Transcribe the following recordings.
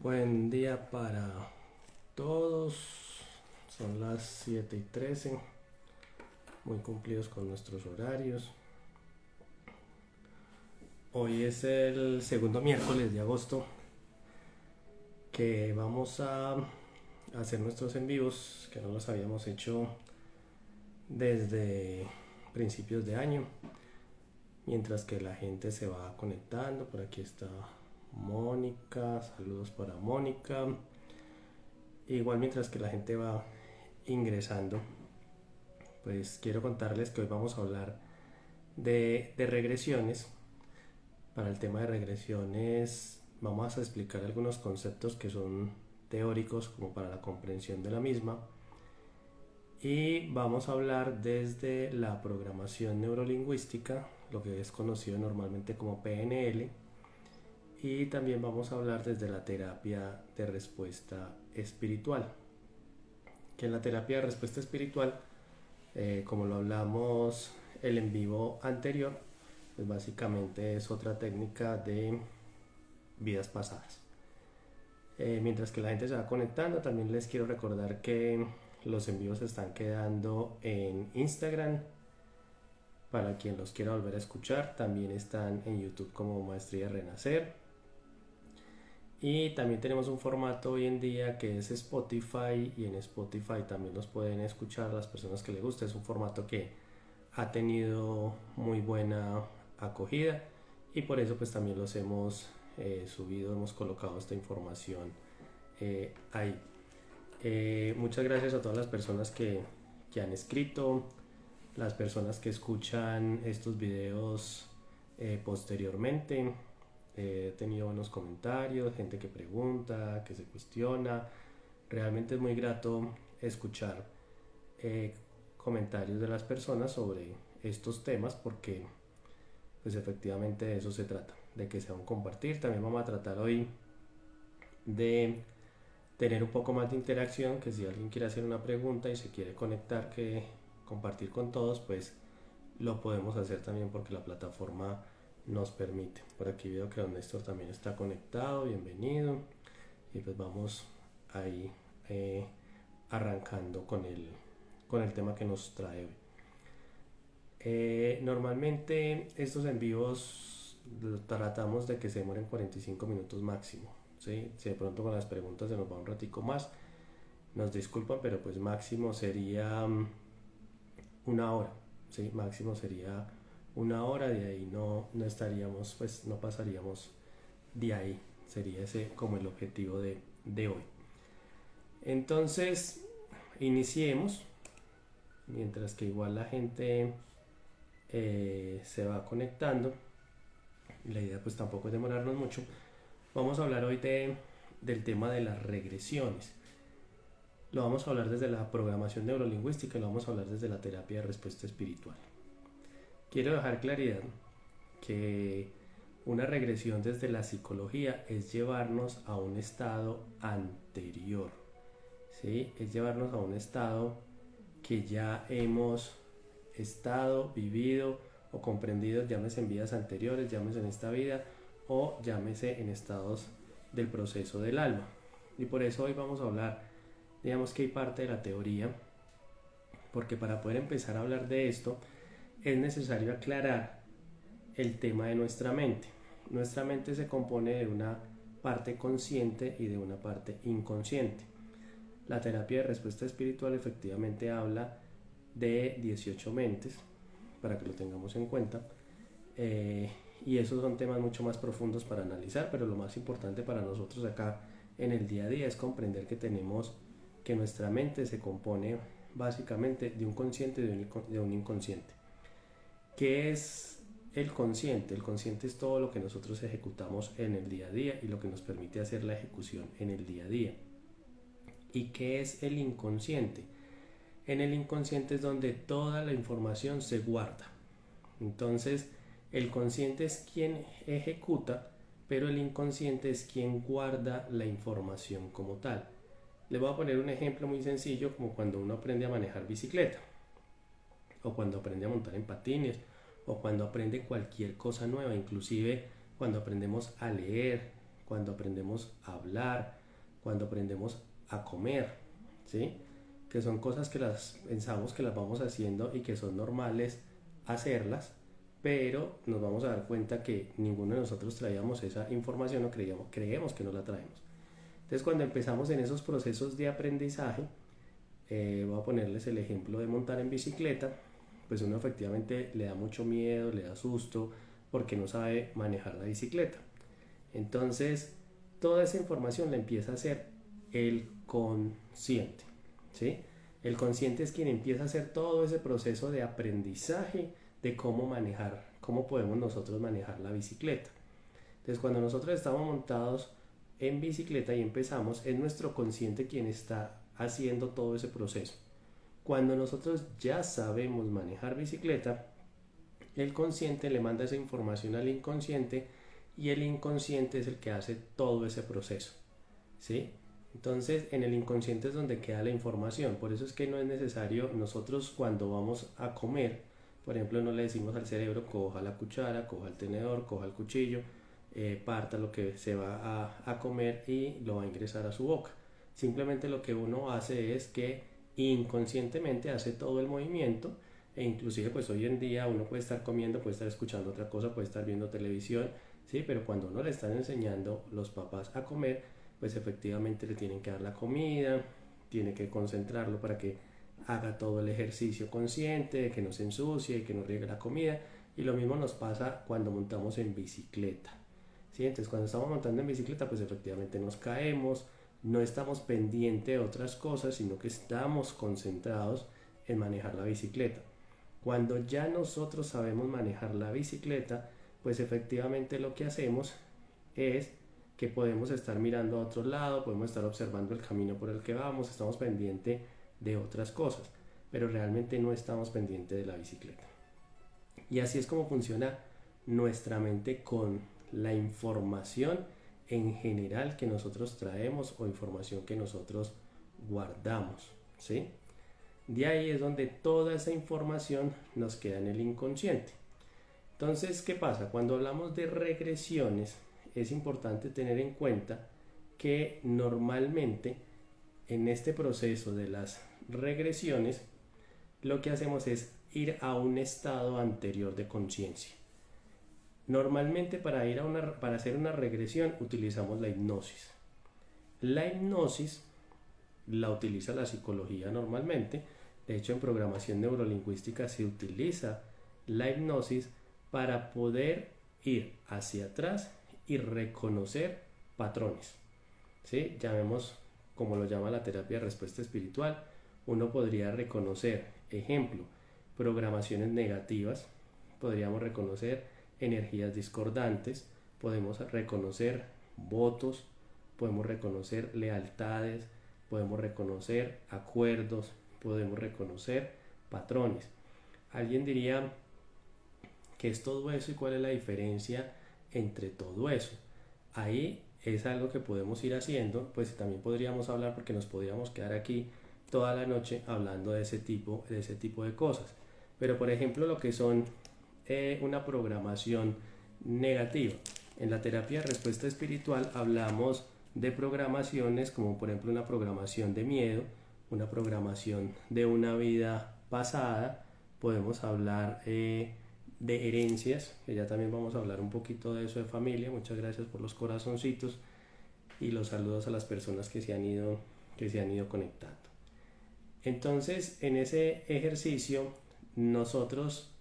Buen día para todos. Son las 7:13, muy cumplidos con nuestros horarios. Hoy es el segundo miércoles de agosto que vamos a hacer nuestros en vivos, que no los habíamos hecho desde principios de año. Mientras que la gente se va conectando, por aquí está Mónica, saludos para Mónica. Igual mientras que la gente va ingresando, pues quiero contarles que hoy vamos a hablar de regresiones. Para el tema de regresiones vamos a explicar algunos conceptos que son teóricos como para la comprensión de la misma, y vamos a hablar desde la programación neurolingüística, lo que es conocido normalmente como PNL, y también vamos a hablar desde la terapia de respuesta espiritual, que en la terapia de respuesta espiritual, como lo hablamos el en vivo anterior, pues básicamente es otra técnica de vidas pasadas. Mientras que la gente se va conectando, también les quiero recordar que los en vivos se están quedando en Instagram para quien los quiera volver a escuchar. También están en YouTube como Maestría Renacer, y también tenemos un formato hoy en día que es Spotify, y en Spotify también los pueden escuchar las personas que les gusta. Es un formato que ha tenido muy buena acogida, y por eso pues también los hemos subido, hemos colocado esta información ahí. Muchas gracias a todas las personas que han escrito, las personas que escuchan estos videos posteriormente. He tenido buenos comentarios, gente que pregunta, que se cuestiona. Realmente es muy grato escuchar comentarios de las personas sobre estos temas, porque pues efectivamente de eso se trata, de que sea un compartir. También vamos a tratar hoy de tener un poco más de interacción, que si alguien quiere hacer una pregunta y se quiere conectar, que compartir con todos, pues lo podemos hacer también porque la plataforma nos permite. Por aquí veo que don Néstor también está conectado, bienvenido. Y pues vamos ahí arrancando con el tema que nos trae hoy. Normalmente estos en vivos tratamos de que se demoren 45 minutos máximo, ¿sí? Si de pronto con las preguntas se nos va un ratico más, nos disculpan, pero pues máximo sería una hora, ¿sí? Máximo sería una hora. De ahí no estaríamos, pues no pasaríamos de ahí. Sería ese como el objetivo de hoy. Entonces, iniciemos. Mientras que igual la gente se va conectando, la idea pues tampoco es demorarnos mucho. Vamos a hablar hoy del tema de las regresiones. Lo vamos a hablar desde la programación neurolingüística y lo vamos a hablar desde la terapia de respuesta espiritual. Quiero dejar claridad que una regresión desde la psicología es llevarnos a un estado anterior, ¿sí? Es llevarnos a un estado que ya hemos estado, vivido o comprendido, llámese en vidas anteriores, llámese en esta vida o llámese en estados del proceso del alma. Y por eso hoy vamos a hablar, digamos que hay parte de la teoría, porque para poder empezar a hablar de esto es necesario aclarar el tema de nuestra mente. Nuestra mente se compone de una parte consciente y de una parte inconsciente. La terapia de respuesta espiritual efectivamente habla de 18 mentes, para que lo tengamos en cuenta, y esos son temas mucho más profundos para analizar, pero lo más importante para nosotros acá en el día a día es comprender que nuestra mente se compone básicamente de un consciente y de un inconsciente. ¿Qué es el consciente? El consciente es todo lo que nosotros ejecutamos en el día a día y lo que nos permite hacer la ejecución en el día a día. ¿Y qué es el inconsciente? En el inconsciente es donde toda la información se guarda. Entonces, el consciente es quien ejecuta, pero el inconsciente es quien guarda la información como tal. Les voy a poner un ejemplo muy sencillo, como cuando uno aprende a manejar bicicleta, o cuando aprende a montar en patines, o cuando aprende cualquier cosa nueva, inclusive cuando aprendemos a leer, cuando aprendemos a hablar, cuando aprendemos a comer, ¿sí? Que son cosas que las pensamos que las vamos haciendo y que son normales hacerlas, pero nos vamos a dar cuenta que ninguno de nosotros traíamos esa información o creemos que no la traemos. Entonces, cuando empezamos en esos procesos de aprendizaje, voy a ponerles el ejemplo de montar en bicicleta, pues uno efectivamente le da mucho miedo, le da susto, porque no sabe manejar la bicicleta. Entonces, toda esa información la empieza a hacer el consciente, ¿sí? El consciente es quien empieza a hacer todo ese proceso de aprendizaje de cómo manejar, cómo podemos nosotros manejar la bicicleta. Entonces, cuando nosotros estamos montados en bicicleta y empezamos, es nuestro consciente quien está haciendo todo ese proceso. Cuando nosotros ya sabemos manejar bicicleta, el consciente le manda esa información al inconsciente y el inconsciente es el que hace todo ese proceso, ¿sí? Entonces, en el inconsciente es donde queda la información. Por eso es que no es necesario, nosotros cuando vamos a comer, por ejemplo, no le decimos al cerebro: coja la cuchara, coja el tenedor, coja el cuchillo, parta lo que se va a comer y lo va a ingresar a su boca. Simplemente lo que uno hace es que inconscientemente hace todo el movimiento, e inclusive pues hoy en día uno puede estar comiendo, puede estar escuchando otra cosa, puede estar viendo televisión, ¿sí? Pero cuando uno le están enseñando los papás a comer, pues efectivamente le tienen que dar la comida, tiene que concentrarlo para que haga todo el ejercicio consciente, de que no se ensucie, que no riegue la comida. Y lo mismo nos pasa cuando montamos en bicicleta, ¿sí? Entonces, cuando estamos montando en bicicleta, pues efectivamente nos caemos, no estamos pendientes de otras cosas, sino que estamos concentrados en manejar la bicicleta. Cuando ya nosotros sabemos manejar la bicicleta, pues efectivamente lo que hacemos es que podemos estar mirando a otro lado, podemos estar observando el camino por el que vamos, estamos pendientes de otras cosas, pero realmente no estamos pendientes de la bicicleta. Y así es como funciona nuestra mente con la información en general que nosotros traemos o información que nosotros guardamos, ¿sí? De ahí es donde toda esa información nos queda en el inconsciente. Entonces, ¿qué pasa? Cuando hablamos de regresiones, es importante tener en cuenta que normalmente en este proceso de las regresiones, lo que hacemos es ir a un estado anterior de conciencia. Normalmente para hacer una regresión utilizamos la hipnosis. La hipnosis la utiliza la psicología normalmente. De hecho, en programación neurolingüística se utiliza la hipnosis para poder ir hacia atrás y reconocer patrones, ¿sí? Llamemos, como lo llama la terapia de respuesta espiritual, uno podría reconocer, ejemplo, programaciones negativas, podríamos reconocer energías discordantes, podemos reconocer votos, podemos reconocer lealtades, podemos reconocer acuerdos, podemos reconocer patrones. Alguien diría: ¿qué es todo eso y cuál es la diferencia entre todo eso? Ahí es algo que podemos ir haciendo, pues también podríamos hablar, porque nos podríamos quedar aquí toda la noche hablando de ese tipo de cosas. Pero por ejemplo, lo que son una programación negativa. En la terapia de respuesta espiritual hablamos de programaciones como por ejemplo una programación de miedo, una programación de una vida pasada. Podemos hablar de herencias, que ya también vamos a hablar un poquito de eso, de familia. Muchas gracias por los corazoncitos y los saludos a las personas que se han ido conectando. Entonces, en ese ejercicio, nosotros,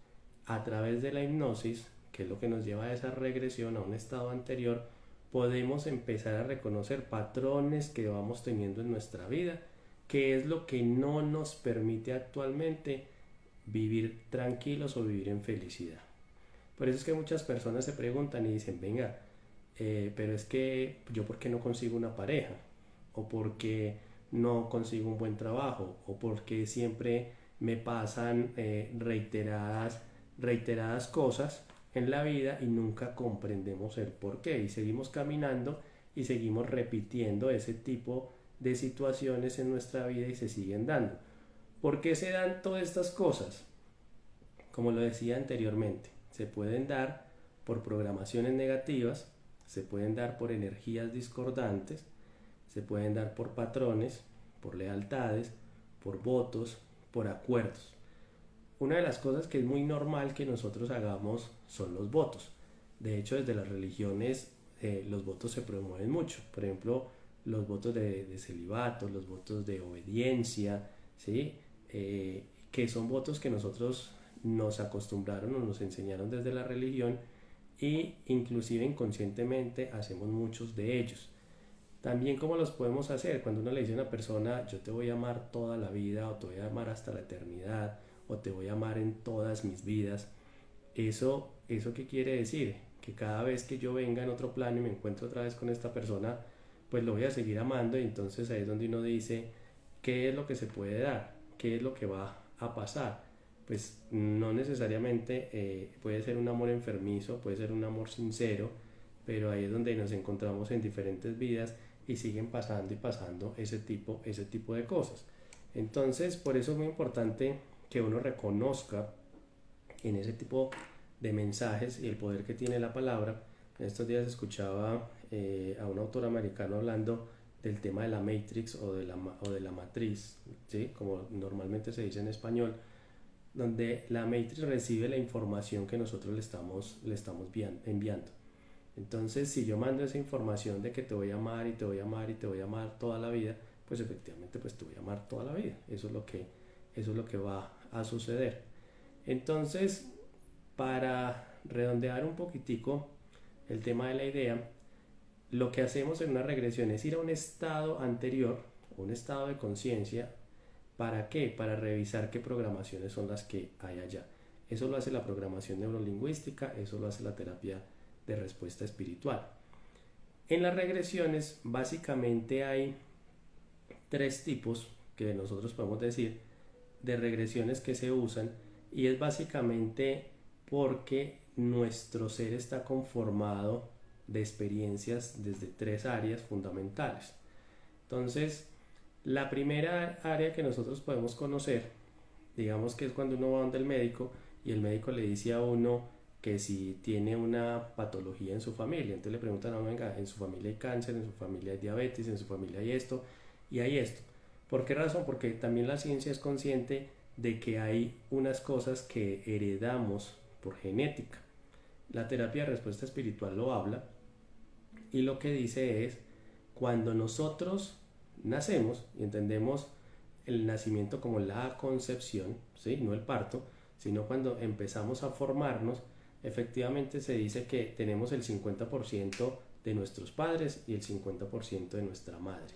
a través de la hipnosis, que es lo que nos lleva a esa regresión a un estado anterior, podemos empezar a reconocer patrones que vamos teniendo en nuestra vida, que es lo que no nos permite actualmente vivir tranquilos o vivir en felicidad. Por eso es que muchas personas se preguntan y dicen: venga, pero es que yo, ¿por qué no consigo una pareja? ¿O por qué no consigo un buen trabajo? ¿O por qué siempre me pasan reiteradas cosas en la vida y nunca comprendemos el por qué? Y seguimos caminando y seguimos repitiendo ese tipo de situaciones en nuestra vida y se siguen dando. ¿Por qué se dan todas estas cosas? Como lo decía anteriormente, se pueden dar por programaciones negativas, se pueden dar por energías discordantes, se pueden dar por patrones, por lealtades, por votos, por acuerdos. Una de las cosas que es muy normal que nosotros hagamos son los votos. De hecho, desde las religiones los votos se promueven mucho. Por ejemplo, los votos de celibato, los votos de obediencia, ¿sí? Que son votos que nosotros nos acostumbraron o nos enseñaron desde la religión y inclusive inconscientemente hacemos muchos de ellos. También cómo los podemos hacer cuando uno le dice a una persona yo te voy a amar toda la vida o te voy a amar hasta la eternidad o te voy a amar en todas mis vidas. ¿Eso qué quiere decir? Que cada vez que yo venga en otro plano y me encuentro otra vez con esta persona, pues lo voy a seguir amando y entonces ahí es donde uno dice qué es lo que se puede dar, qué es lo que va a pasar. Pues no necesariamente puede ser un amor enfermizo, puede ser un amor sincero, pero ahí es donde nos encontramos en diferentes vidas y siguen pasando y pasando ese tipo de cosas. Entonces, por eso es muy importante que uno reconozca en ese tipo de mensajes y el poder que tiene la palabra. En estos días escuchaba a un autor americano hablando del tema de la Matrix o de la matriz, ¿sí? Como normalmente se dice en español, donde la Matrix recibe la información que nosotros le estamos enviando. Entonces, si yo mando esa información de que te voy a amar y te voy a amar y te voy a amar toda la vida, pues efectivamente pues te voy a amar toda la vida. Eso es lo que va a suceder. Entonces, para redondear un poquitico el tema de la idea, lo que hacemos en una regresión es ir a un estado anterior, un estado de conciencia. ¿Para qué? Para revisar qué programaciones son las que hay allá. Eso lo hace la programación neurolingüística, eso lo hace la terapia de respuesta espiritual. En las regresiones básicamente hay tres tipos que nosotros podemos decir de regresiones que se usan y es básicamente porque nuestro ser está conformado de experiencias desde tres áreas fundamentales. Entonces, la primera área que nosotros podemos conocer, digamos que es cuando uno va donde el médico y el médico le dice a uno que si tiene una patología en su familia, entonces le preguntan a uno, venga, en su familia hay cáncer, en su familia hay diabetes, en su familia hay esto y hay esto. ¿Por qué razón? Porque también la ciencia es consciente de que hay unas cosas que heredamos por genética. La terapia de respuesta espiritual lo habla y lo que dice es cuando nosotros nacemos y entendemos el nacimiento como la concepción, ¿sí? No el parto, sino cuando empezamos a formarnos, efectivamente se dice que tenemos el 50% de nuestros padres y el 50% de nuestra madre,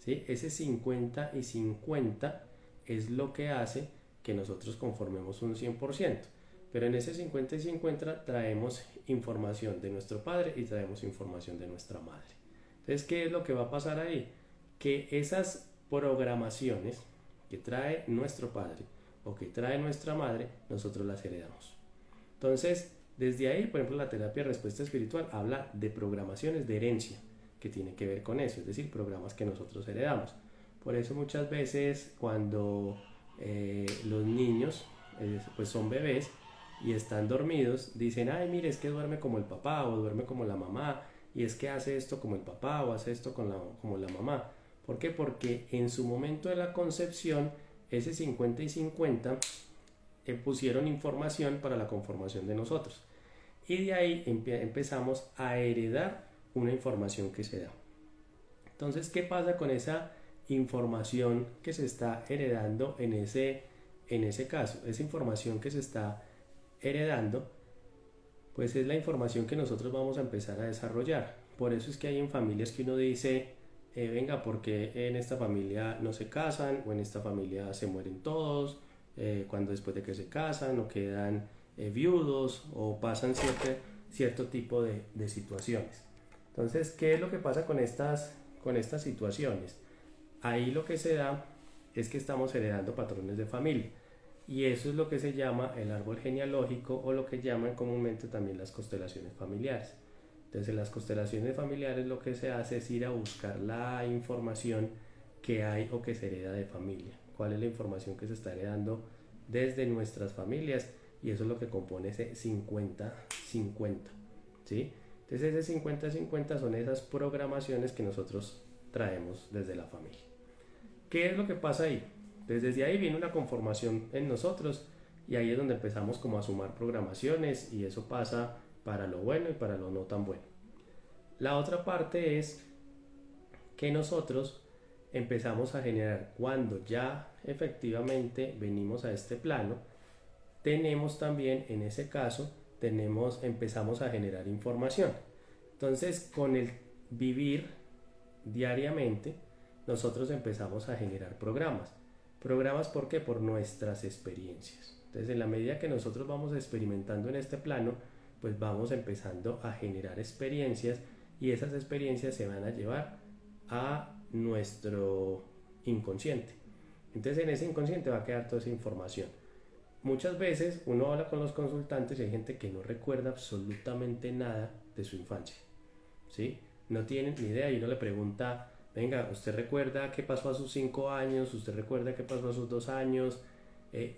¿sí? Ese 50 y 50 es lo que hace que nosotros conformemos un 100%, pero en ese 50 y 50 traemos información de nuestro padre y traemos información de nuestra madre. Entonces, ¿qué es lo que va a pasar ahí? Que esas programaciones que trae nuestro padre o que trae nuestra madre, nosotros las heredamos. Entonces, desde ahí, por ejemplo, la terapia de respuesta espiritual habla de programaciones de herencia, que tiene que ver con eso, es decir, programas que nosotros heredamos. Por eso muchas veces cuando los niños pues son bebés y están dormidos, dicen, ay, mire, es que duerme como el papá o duerme como la mamá, y es que hace esto como el papá o hace esto como la mamá. ¿Por qué? Porque en su momento de la concepción, ese 50 y 50 pusieron información para la conformación de nosotros. Y de ahí empezamos a heredar una información que se da. Entonces, ¿qué pasa con esa información que se está heredando en ese caso? Esa información que se está heredando, pues es la información que nosotros vamos a empezar a desarrollar. Por eso es que hay en familias que uno dice, venga, porque en esta familia no se casan o en esta familia se mueren todos, cuando después de que se casan o quedan viudos o pasan cierto tipo de situaciones. Entonces, ¿qué es lo que pasa con estas situaciones? Ahí lo que se da es que estamos heredando patrones de familia y eso es lo que se llama el árbol genealógico o lo que llaman comúnmente también las constelaciones familiares. Entonces en las constelaciones familiares lo que se hace es ir a buscar la información que hay o que se hereda de familia. ¿Cuál es la información que se está heredando desde nuestras familias? Y eso es lo que compone ese 50-50, ¿sí? Entonces ese 50-50 son esas programaciones que nosotros traemos desde la familia. ¿Qué es lo que pasa ahí? Pues desde ahí viene una conformación en nosotros y ahí es donde empezamos como a sumar programaciones y eso pasa para lo bueno y para lo no tan bueno. La otra parte es que nosotros empezamos a generar cuando ya efectivamente venimos a este plano, tenemos también en ese caso empezamos a generar información. Entonces, con el vivir diariamente, nosotros empezamos a generar programas. Programas, ¿por qué? Por nuestras experiencias. Entonces, en la medida que nosotros vamos experimentando en este plano, pues vamos empezando a generar experiencias y esas experiencias se van a llevar a nuestro inconsciente. Entonces, en ese inconsciente va a quedar toda esa información. Muchas veces uno habla con los consultantes y hay gente que no recuerda absolutamente nada de su infancia, ¿sí? No tienen ni idea y uno le pregunta, venga, ¿usted recuerda qué pasó a sus 5 años? ¿Usted recuerda qué pasó a sus 2 años?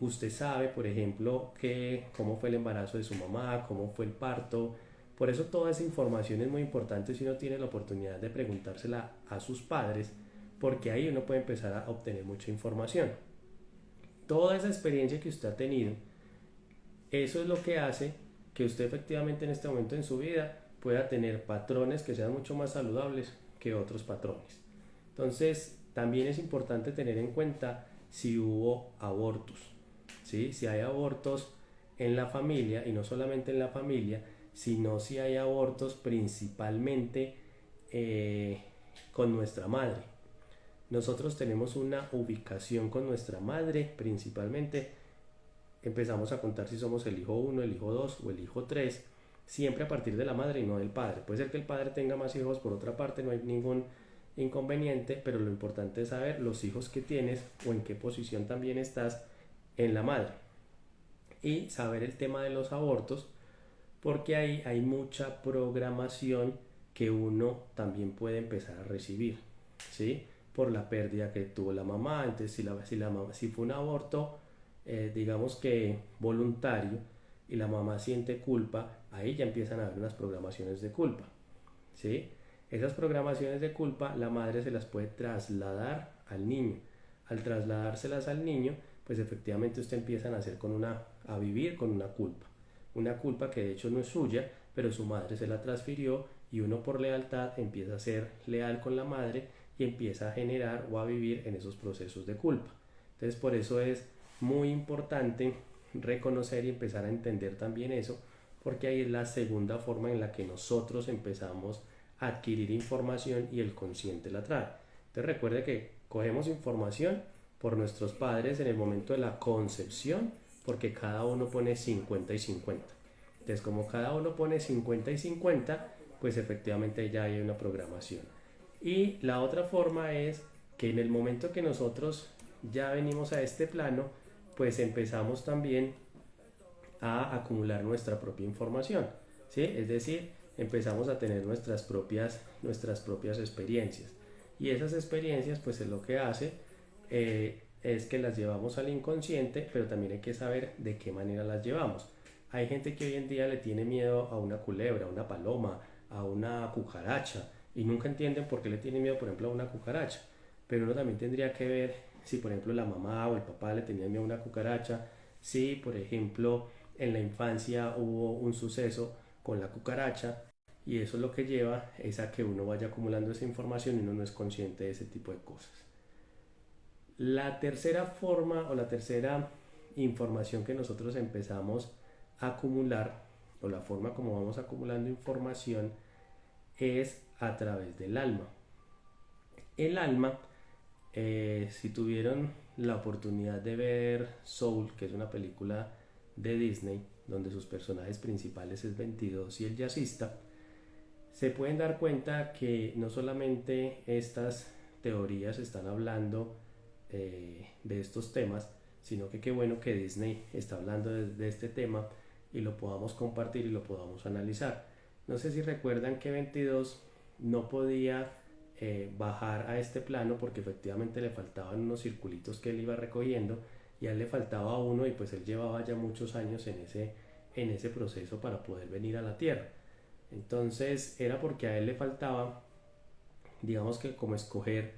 ¿Usted sabe, por ejemplo, cómo fue el embarazo de su mamá? ¿Cómo fue el parto? Por eso toda esa información es muy importante si uno tiene la oportunidad de preguntársela a sus padres, porque ahí uno puede empezar a obtener mucha información. Toda esa experiencia que usted ha tenido, eso es lo que hace que usted efectivamente en este momento en su vida pueda tener patrones que sean mucho más saludables que otros patrones. Entonces, también es importante tener en cuenta si hubo abortos, ¿sí? Si hay abortos en la familia, y no solamente en la familia, sino si hay abortos principalmente con nuestra madre. Nosotros tenemos una ubicación con nuestra madre, principalmente empezamos a contar si somos el hijo 1, el hijo 2 o el hijo 3, siempre a partir de la madre y no del padre. Puede ser que el padre tenga más hijos por otra parte, no hay ningún inconveniente, pero lo importante es saber los hijos que tienes o en qué posición también estás en la madre. Y saber el tema de los abortos, porque ahí hay mucha programación que uno también puede empezar a recibir, ¿sí? Por la pérdida que tuvo la mamá. Entonces, si fue un aborto, digamos que voluntario, y la mamá siente culpa, ahí ya empiezan a haber unas programaciones de culpa, ¿sí? Esas programaciones de culpa la madre se las puede trasladar al niño. Al trasladárselas al niño, pues efectivamente usted empiezan a hacer a vivir con una culpa que de hecho no es suya, pero su madre se la transfirió y uno por lealtad empieza a ser leal con la madre y empieza a generar o a vivir en esos procesos de culpa. Entonces por eso es muy importante reconocer y empezar a entender también eso, porque ahí es la segunda forma en la que nosotros empezamos a adquirir información y el consciente la trae. Entonces recuerde que cogemos información por nuestros padres en el momento de la concepción, porque cada uno pone 50 y 50. Entonces como cada uno pone 50 y 50, pues efectivamente ya hay una programación. Y la otra forma es que en el momento que nosotros ya venimos a este plano, pues empezamos también a acumular nuestra propia información, ¿sí? Es decir, empezamos a tener nuestras propias experiencias. Y esas experiencias, pues es lo que hace, es que las llevamos al inconsciente, pero también hay que saber de qué manera las llevamos. Hay gente que hoy en día le tiene miedo a una culebra, a una paloma, a una cucaracha, y nunca entienden por qué le tiene miedo, por ejemplo, a una cucaracha. Pero uno también tendría que ver si, por ejemplo, la mamá o el papá le tenían miedo a una cucaracha, si, por ejemplo, en la infancia hubo un suceso con la cucaracha, y eso es lo que lleva es a que uno vaya acumulando esa información y uno no es consciente de ese tipo de cosas. La tercera forma o la tercera información que nosotros empezamos a acumular, o la forma como vamos acumulando información, es a través del alma. El alma, si tuvieron la oportunidad de ver Soul, que es una película de Disney, donde sus personajes principales es 22 y el jazzista, se pueden dar cuenta que no solamente estas teorías están hablando de estos temas, sino que qué bueno que Disney está hablando de este tema y lo podamos compartir y lo podamos analizar. No sé si recuerdan que 22 no podía bajar a este plano porque efectivamente le faltaban unos circulitos que él iba recogiendo y a él le faltaba uno y pues él llevaba ya muchos años en ese proceso para poder venir a la Tierra. Entonces era porque a él le faltaba, digamos que como escoger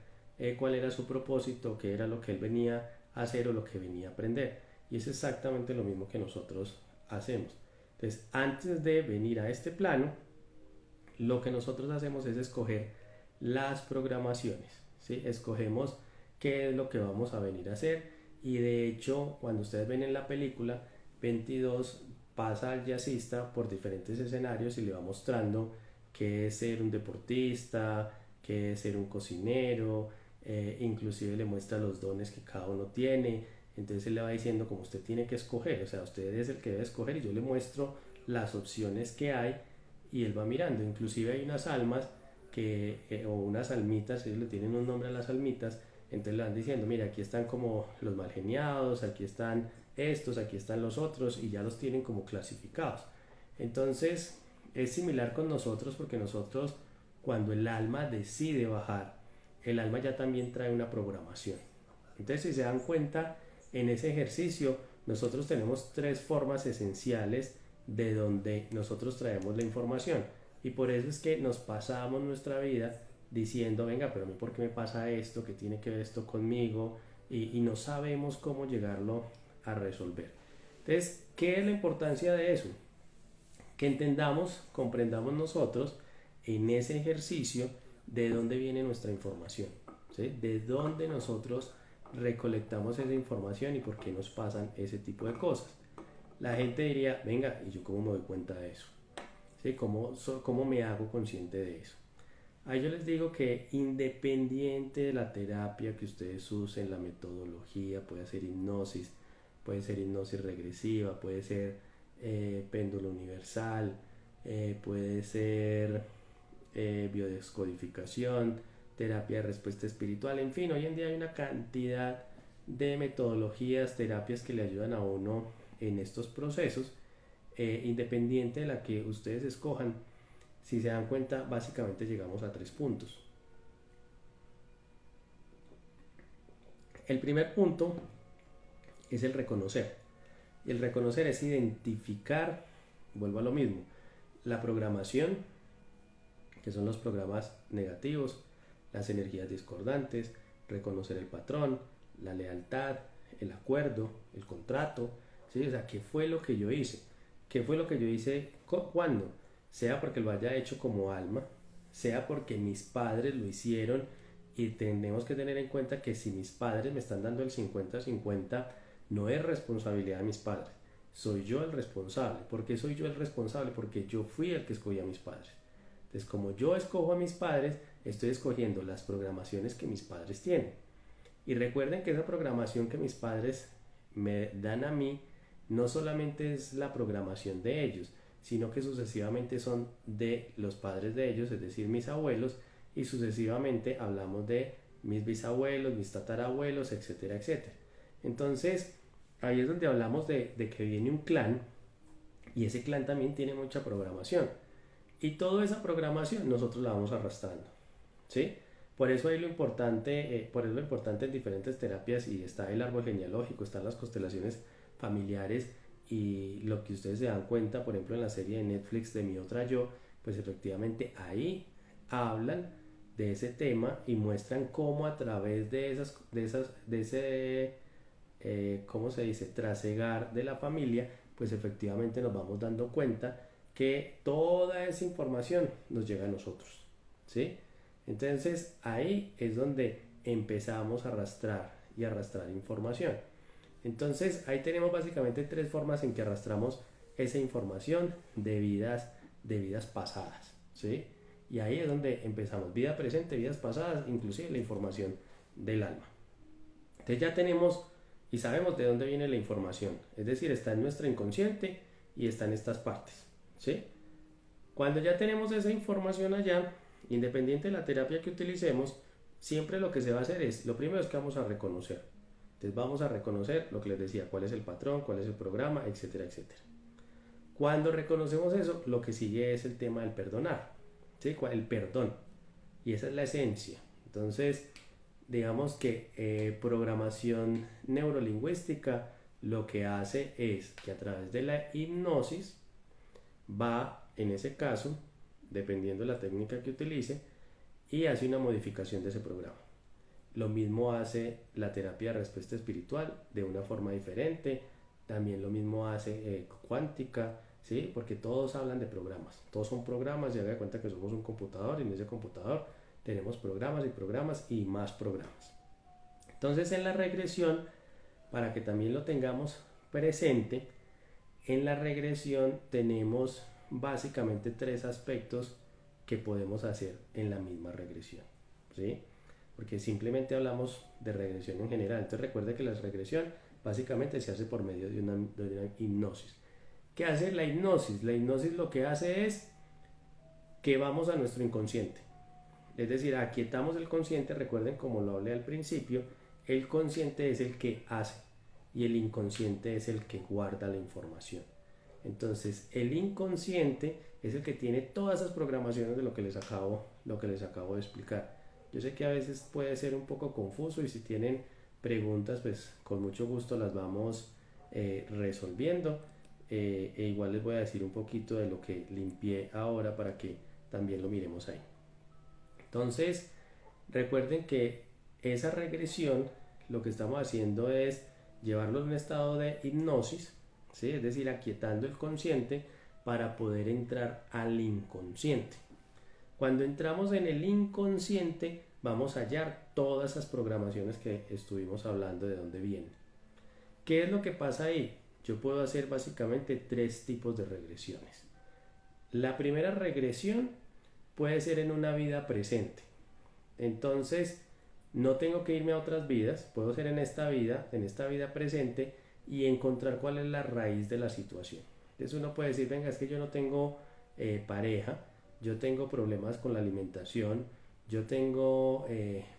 cuál era su propósito, qué era lo que él venía a hacer o lo que venía a aprender. Y es exactamente lo mismo que nosotros hacemos. Entonces, antes de venir a este plano, lo que nosotros hacemos es escoger las programaciones, ¿sí? Escogemos qué es lo que vamos a venir a hacer y de hecho cuando ustedes ven en la película 22 pasa al jazzista por diferentes escenarios y le va mostrando qué es ser un deportista, qué es ser un cocinero, inclusive le muestra los dones que cada uno tiene, entonces él le va diciendo como usted tiene que escoger, o sea, usted es el que debe escoger y yo le muestro las opciones que hay y él va mirando, inclusive hay unas almas o unas almitas, ellos le tienen un nombre a las almitas, entonces le van diciendo, mira, aquí están como los mal geniados, aquí están estos, aquí están los otros, y ya los tienen como clasificados. Entonces, es similar con nosotros porque nosotros, cuando el alma decide bajar, el alma ya también trae una programación. Entonces, si se dan cuenta, en ese ejercicio nosotros tenemos tres formas esenciales de donde nosotros traemos la información. Y por eso es que nos pasamos nuestra vida diciendo, venga, pero a mí por qué me pasa esto, qué tiene que ver esto conmigo, y no sabemos cómo llegarlo a resolver. Entonces, ¿qué es la importancia de eso? Que entendamos, comprendamos nosotros en ese ejercicio de dónde viene nuestra información, ¿sí? De dónde nosotros recolectamos esa información y por qué nos pasan ese tipo de cosas. La gente diría, venga, ¿y yo cómo me doy cuenta de eso? ¿Sí? ¿Cómo me hago consciente de eso? Ahí yo les digo que independiente de la terapia que ustedes usen, la metodología, puede ser hipnosis regresiva, puede ser péndulo universal, puede ser biodescodificación, terapia de respuesta espiritual, en fin, hoy en día hay una cantidad de metodologías, terapias que le ayudan a uno en estos procesos, independiente de la que ustedes escojan. Si se dan cuenta, básicamente llegamos a tres puntos. El primer punto es el reconocer. Y el reconocer es identificar, vuelvo a lo mismo, la programación, que son los programas negativos, las energías discordantes, reconocer el patrón, la lealtad, el acuerdo, el contrato, ¿sí? O sea, ¿qué fue lo que yo hice? ¿Qué fue lo que yo hice? ¿Cuándo? Sea porque lo haya hecho como alma, sea porque mis padres lo hicieron y tenemos que tener en cuenta que si mis padres me están dando el 50-50, no es responsabilidad de mis padres, soy yo el responsable. ¿Por qué soy yo el responsable? Porque yo fui el que escogí a mis padres. Entonces, como yo escojo a mis padres, estoy escogiendo las programaciones que mis padres tienen. Y recuerden que esa programación que mis padres me dan a mí no solamente es la programación de ellos, sino que sucesivamente son de los padres de ellos, es decir, mis abuelos, y sucesivamente hablamos de mis bisabuelos, mis tatarabuelos, etcétera, etcétera. Entonces, ahí es donde hablamos de que viene un clan, y ese clan también tiene mucha programación. Y toda esa programación nosotros la vamos arrastrando, ¿sí? Por eso es lo importante, por eso lo importante en diferentes terapias, y está el árbol genealógico, están las constelaciones familiares, y lo que ustedes se dan cuenta, por ejemplo, en la serie de Netflix de Mi Otra Yo, pues efectivamente ahí hablan de ese tema y muestran cómo a través de ese, ¿cómo se dice?, trasegar de la familia, pues efectivamente nos vamos dando cuenta que toda esa información nos llega a nosotros, ¿sí? Entonces ahí es donde empezamos a arrastrar y arrastrar información. Entonces ahí tenemos básicamente tres formas en que arrastramos esa información de vidas pasadas, ¿sí? Y ahí es donde empezamos, vida presente, vidas pasadas, inclusive la información del alma. Entonces ya tenemos y sabemos de dónde viene la información, es decir, está en nuestro inconsciente y está en estas partes, ¿sí? Cuando ya tenemos esa información allá, independiente de la terapia que utilicemos, siempre lo que se va a hacer es, lo primero es que vamos a reconocer. Entonces vamos a reconocer lo que les decía, cuál es el patrón, cuál es el programa, etcétera, etcétera. Cuando reconocemos eso, lo que sigue es el tema del perdonar, ¿sí? El perdón. Y esa es la esencia. Entonces, digamos que programación neurolingüística lo que hace es que a través de la hipnosis va, en ese caso, dependiendo de la técnica que utilice, y hace una modificación de ese programa. Lo mismo hace la terapia de respuesta espiritual de una forma diferente, también lo mismo hace cuántica, ¿sí? Porque todos hablan de programas, todos son programas, y haga de cuenta que somos un computador y en ese computador tenemos programas y más programas. Entonces en la regresión, para que también lo tengamos presente, en la regresión tenemos básicamente tres aspectos que podemos hacer en la misma regresión, ¿sí? Porque simplemente hablamos de regresión en general. Entonces recuerde que la regresión básicamente se hace por medio de una hipnosis. ¿Qué hace la hipnosis? La hipnosis lo que hace es que vamos a nuestro inconsciente. Es decir, aquietamos el consciente. Recuerden, como lo hablé al principio, el consciente es el que hace y el inconsciente es el que guarda la información. Entonces el inconsciente es el que tiene todas esas programaciones de lo que les acabo de explicar. Yo sé que a veces puede ser un poco confuso, y si tienen preguntas, pues con mucho gusto las vamos resolviendo. Igual les voy a decir un poquito de lo que limpié ahora para que también lo miremos ahí. Entonces recuerden que esa regresión lo que estamos haciendo es llevarlo a un estado de hipnosis, ¿sí? Es decir, aquietando el consciente para poder entrar al inconsciente. Cuando entramos en el inconsciente vamos a hallar todas esas programaciones que estuvimos hablando de dónde vienen. ¿Qué es lo que pasa ahí? Yo puedo hacer básicamente tres tipos de regresiones. La primera regresión puede ser en una vida presente. Entonces no tengo que irme a otras vidas, puedo ser en esta vida presente, y encontrar cuál es la raíz de la situación. Entonces uno puede decir, venga, es que yo no tengo pareja, yo tengo problemas con la alimentación, yo tengo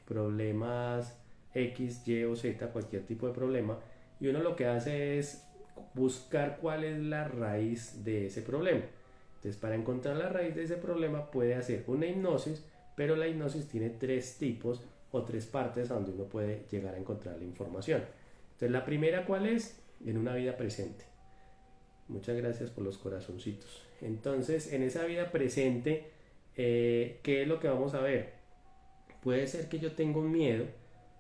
problemas X, Y o Z, cualquier tipo de problema, y uno lo que hace es buscar cuál es la raíz de ese problema. Entonces, para encontrar la raíz de ese problema puede hacer una hipnosis, pero la hipnosis tiene tres tipos o tres partes a donde uno puede llegar a encontrar la información. Entonces, la primera, ¿cuál es? En una vida presente. Muchas gracias por los corazoncitos. Entonces, en esa vida presente, ¿qué es lo que vamos a ver? Puede ser que yo tengo un miedo,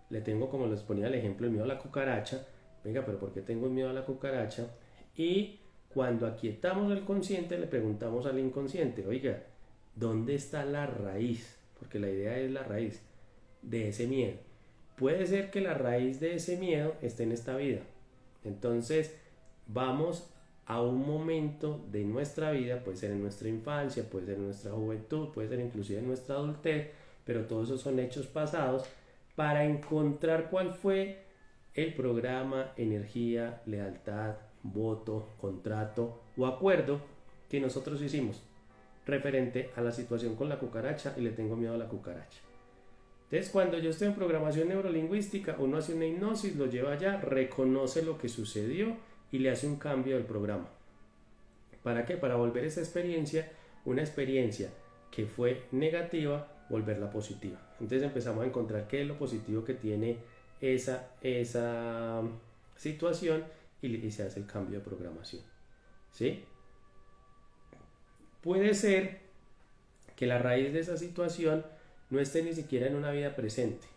le tengo, como les ponía el ejemplo, el miedo a la cucaracha. Venga, pero ¿por qué tengo miedo a la cucaracha? Y cuando aquietamos el consciente, le preguntamos al inconsciente, oiga, ¿dónde está la raíz? Porque la idea es la raíz de ese miedo. Puede ser que la raíz de ese miedo esté en esta vida. Entonces, vamos a un momento de nuestra vida, puede ser en nuestra infancia, puede ser en nuestra juventud, puede ser inclusive en nuestra adultez, pero todos esos son hechos pasados, para encontrar cuál fue el programa, energía, lealtad, voto, contrato o acuerdo que nosotros hicimos referente a la situación con la cucaracha, y le tengo miedo a la cucaracha. Entonces, cuando yo estoy en programación neurolingüística, uno hace una hipnosis, lo lleva allá, reconoce lo que sucedió y le hace un cambio del programa. ¿Para qué? Para volver esa experiencia, una experiencia que fue negativa, volverla positiva. Entonces empezamos a encontrar qué es lo positivo que tiene esa situación, y se hace el cambio de programación. ¿Sí? Puede ser que la raíz de esa situación no esté ni siquiera en una vida presente.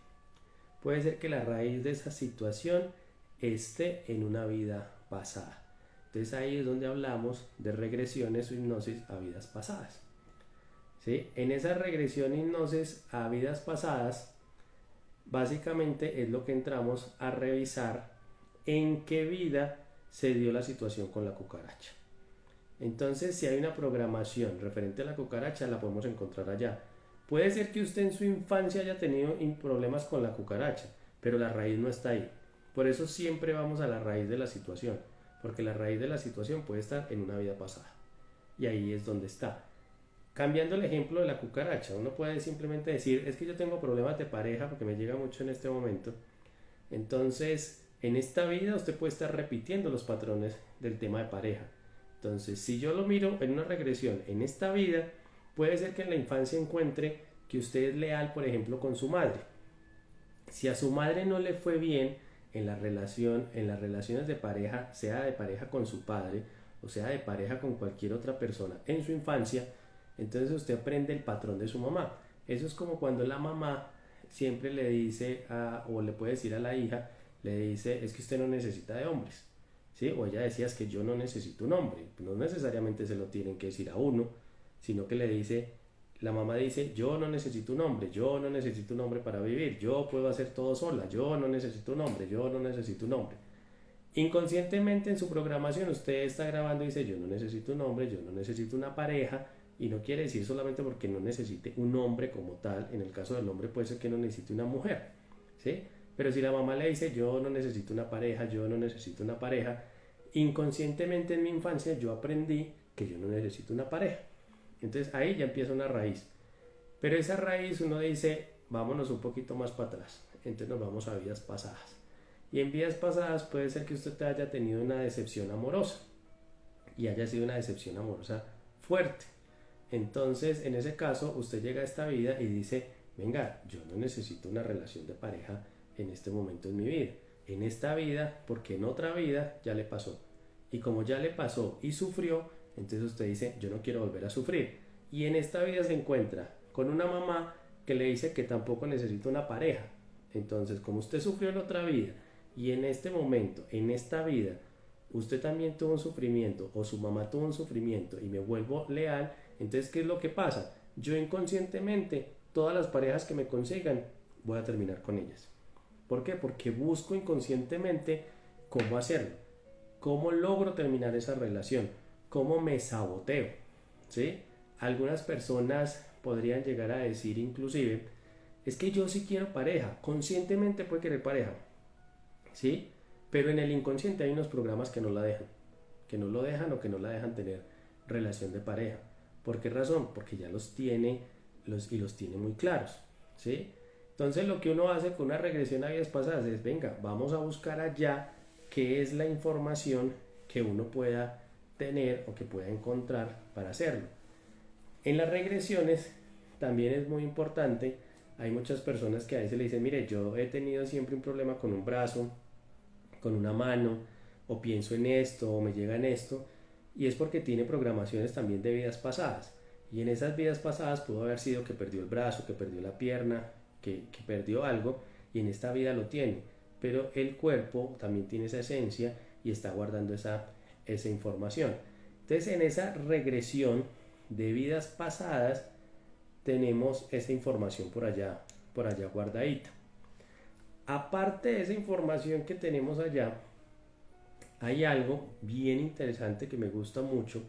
Puede ser que la raíz de esa situación esté en una vida pasada. Entonces ahí es donde hablamos de regresiones o hipnosis a vidas pasadas. ¿Sí? En esa regresión hipnosis a vidas pasadas, básicamente es lo que entramos a revisar en qué vida se dio la situación con la cucaracha. Entonces, si hay una programación referente a la cucaracha, la podemos encontrar allá. Puede ser que usted en su infancia haya tenido problemas con la cucaracha, pero la raíz no está ahí. Por eso siempre vamos a la raíz de la situación, porque la raíz de la situación puede estar en una vida pasada, y ahí es donde está. Cambiando el ejemplo de la cucaracha, uno puede simplemente decir, es que yo tengo problemas de pareja, porque me llega mucho en este momento. Entonces, en esta vida usted puede estar repitiendo los patrones del tema de pareja. Entonces, si yo lo miro en una regresión en esta vida, puede ser que en la infancia encuentre que usted es leal, por ejemplo, con su madre. Si a su madre no le fue bien en la relación, en las relaciones de pareja, sea de pareja con su padre o sea de pareja con cualquier otra persona en su infancia, Entonces usted aprende el patrón de su mamá. Eso es como cuando la mamá siempre le dice o le puede decir a la hija, le dice, es que usted no necesita de hombres, ¿sí? O ella decía, es que yo no necesito un hombre. No necesariamente se lo tienen que decir a uno, sino que le dice, la mamá dice, yo no necesito un hombre, yo no necesito un hombre para vivir, yo puedo hacer todo sola, yo no necesito un hombre, yo no necesito un hombre. Inconscientemente en su programación usted está grabando y dice, yo no necesito un hombre, yo no necesito una pareja, y no quiere decir solamente porque no necesite un hombre como tal. En el caso del hombre puede ser que no necesite una mujer, ¿sí? Pero si la mamá le dice, yo no necesito una pareja, yo no necesito una pareja, inconscientemente en mi infancia yo aprendí que yo no necesito una pareja. Entonces ahí ya empieza una raíz. Pero esa raíz uno dice, vámonos un poquito más para atrás. Entonces nos vamos a vidas pasadas. Y en vidas pasadas puede ser que usted haya tenido una decepción amorosa. Y haya sido una decepción amorosa fuerte. Entonces, en ese caso, usted llega a esta vida y dice, venga, yo no necesito una relación de pareja en este momento en mi vida. En esta vida, porque en otra vida ya le pasó. Y como ya le pasó y sufrió, entonces usted dice, yo no quiero volver a sufrir. Y en esta vida se encuentra con una mamá que le dice que tampoco necesita una pareja. Entonces, como usted sufrió en otra vida y en este momento, en esta vida, usted también tuvo un sufrimiento o su mamá tuvo un sufrimiento y me vuelvo leal, entonces, ¿qué es lo que pasa? Yo inconscientemente, todas las parejas que me consigan, voy a terminar con ellas. ¿Por qué? Porque busco inconscientemente cómo hacerlo, cómo logro terminar esa relación, cómo me saboteo, ¿sí? Algunas personas podrían llegar a decir inclusive, es que yo sí quiero pareja, conscientemente puede querer pareja, ¿sí? Pero en el inconsciente hay unos programas que no la dejan, que no lo dejan o que no la dejan tener relación de pareja. ¿Por qué razón? Porque ya los tiene y los tiene muy claros, ¿sí? Entonces lo que uno hace con una regresión a vidas pasadas es, venga, vamos a buscar allá qué es la información que uno pueda tener o que pueda encontrar para hacerlo. En las regresiones también es muy importante, hay muchas personas que a veces le dicen, mire, yo he tenido siempre un problema con un brazo, con una mano, o pienso en esto, o me llega en esto, y es porque tiene programaciones también de vidas pasadas. Y en esas vidas pasadas pudo haber sido que perdió el brazo, que perdió la pierna, que perdió algo, y en esta vida lo tiene. Pero el cuerpo también tiene esa esencia y está guardando esa información. Entonces, en esa regresión de vidas pasadas, tenemos esa información por allá guardadita. Aparte de esa información que tenemos allá, hay algo bien interesante que me gusta mucho.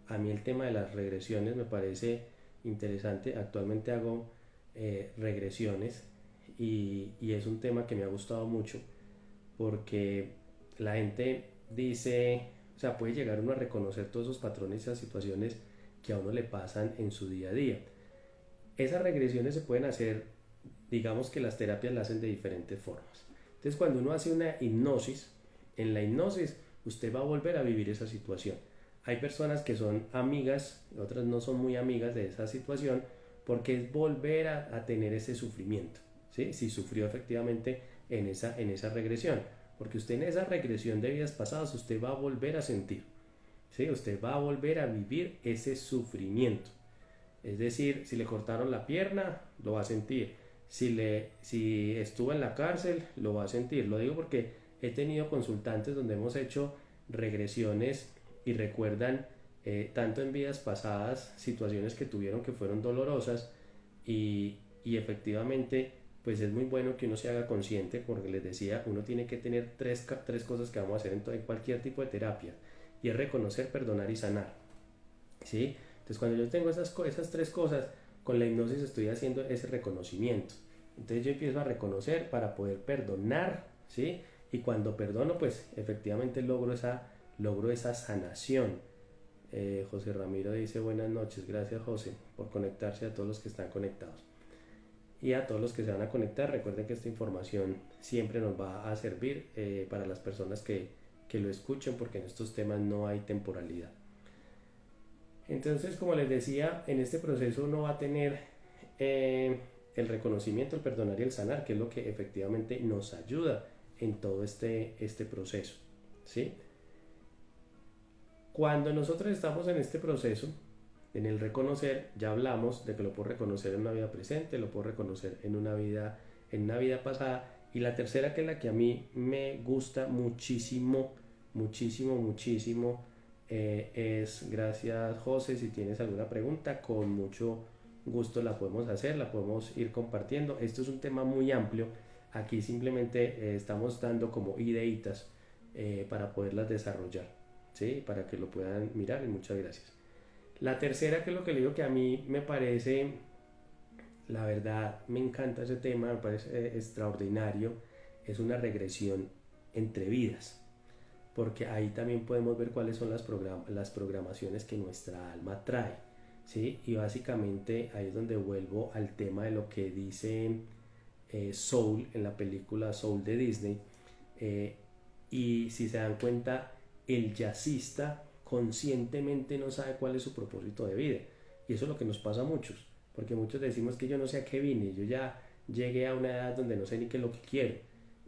A mí el tema de las regresiones me parece interesante. Actualmente hago regresiones y es un tema que me ha gustado mucho porque la gente dice, o sea, puede llegar uno a reconocer todos esos patrones y esas situaciones que a uno le pasan en su día a día. Esas regresiones se pueden hacer, digamos que las terapias las hacen de diferentes formas. Entonces, cuando uno hace una hipnosis, en la hipnosis usted va a volver a vivir esa situación. Hay personas que son amigas, otras no son muy amigas de esa situación, porque es volver a tener ese sufrimiento, ¿sí? Si sufrió efectivamente en esa regresión, porque usted en esa regresión de vidas pasadas usted va a volver a sentir, ¿sí? Usted va a volver a vivir ese sufrimiento. Es decir, si le cortaron la pierna, lo va a sentir. Si estuvo en la cárcel, lo va a sentir. Lo digo porque he tenido consultantes donde hemos hecho regresiones y recuerdan tanto en vidas pasadas situaciones que tuvieron que fueron dolorosas y efectivamente pues es muy bueno que uno se haga consciente, porque les decía, uno tiene que tener tres cosas que vamos a hacer en cualquier tipo de terapia, y es reconocer, perdonar y sanar, ¿sí? Entonces cuando yo tengo esas tres cosas, con la hipnosis estoy haciendo ese reconocimiento. Entonces yo empiezo a reconocer para poder perdonar, ¿sí? Y cuando perdono, pues efectivamente logro esa sanación. José Ramiro dice buenas noches, gracias José por conectarse, a todos los que están conectados. Y a todos los que se van a conectar, recuerden que esta información siempre nos va a servir para las personas que lo escuchen, porque en estos temas no hay temporalidad. Entonces, como les decía, en este proceso uno va a tener el reconocimiento, el perdonar y el sanar, que es lo que efectivamente nos ayuda en todo este proceso, ¿sí? Cuando nosotros estamos en este proceso, En el reconocer ya hablamos de que lo puedo reconocer en una vida presente, lo puedo reconocer en una vida pasada. Y la tercera, que es la que a mí me gusta muchísimo, muchísimo, muchísimo, es, gracias José, si tienes alguna pregunta, con mucho gusto la podemos hacer, la podemos ir compartiendo. Esto es un tema muy amplio, aquí simplemente estamos dando como ideitas para poderlas desarrollar, ¿sí? Para que lo puedan mirar, y muchas gracias. La tercera, que es lo que le digo, que a mí me parece, la verdad, me encanta ese tema, me parece extraordinario, es una regresión entre vidas, porque ahí también podemos ver cuáles son las programaciones que nuestra alma trae, ¿sí? Y básicamente ahí es donde vuelvo al tema de lo que dice Soul en la película Soul de Disney. eh, y si se dan cuenta, el jazzista conscientemente no sabe cuál es su propósito de vida. Y eso es lo que nos pasa a muchos, porque muchos decimos que yo no sé a qué vine, yo ya llegué a una edad donde no sé ni qué es lo que quiero.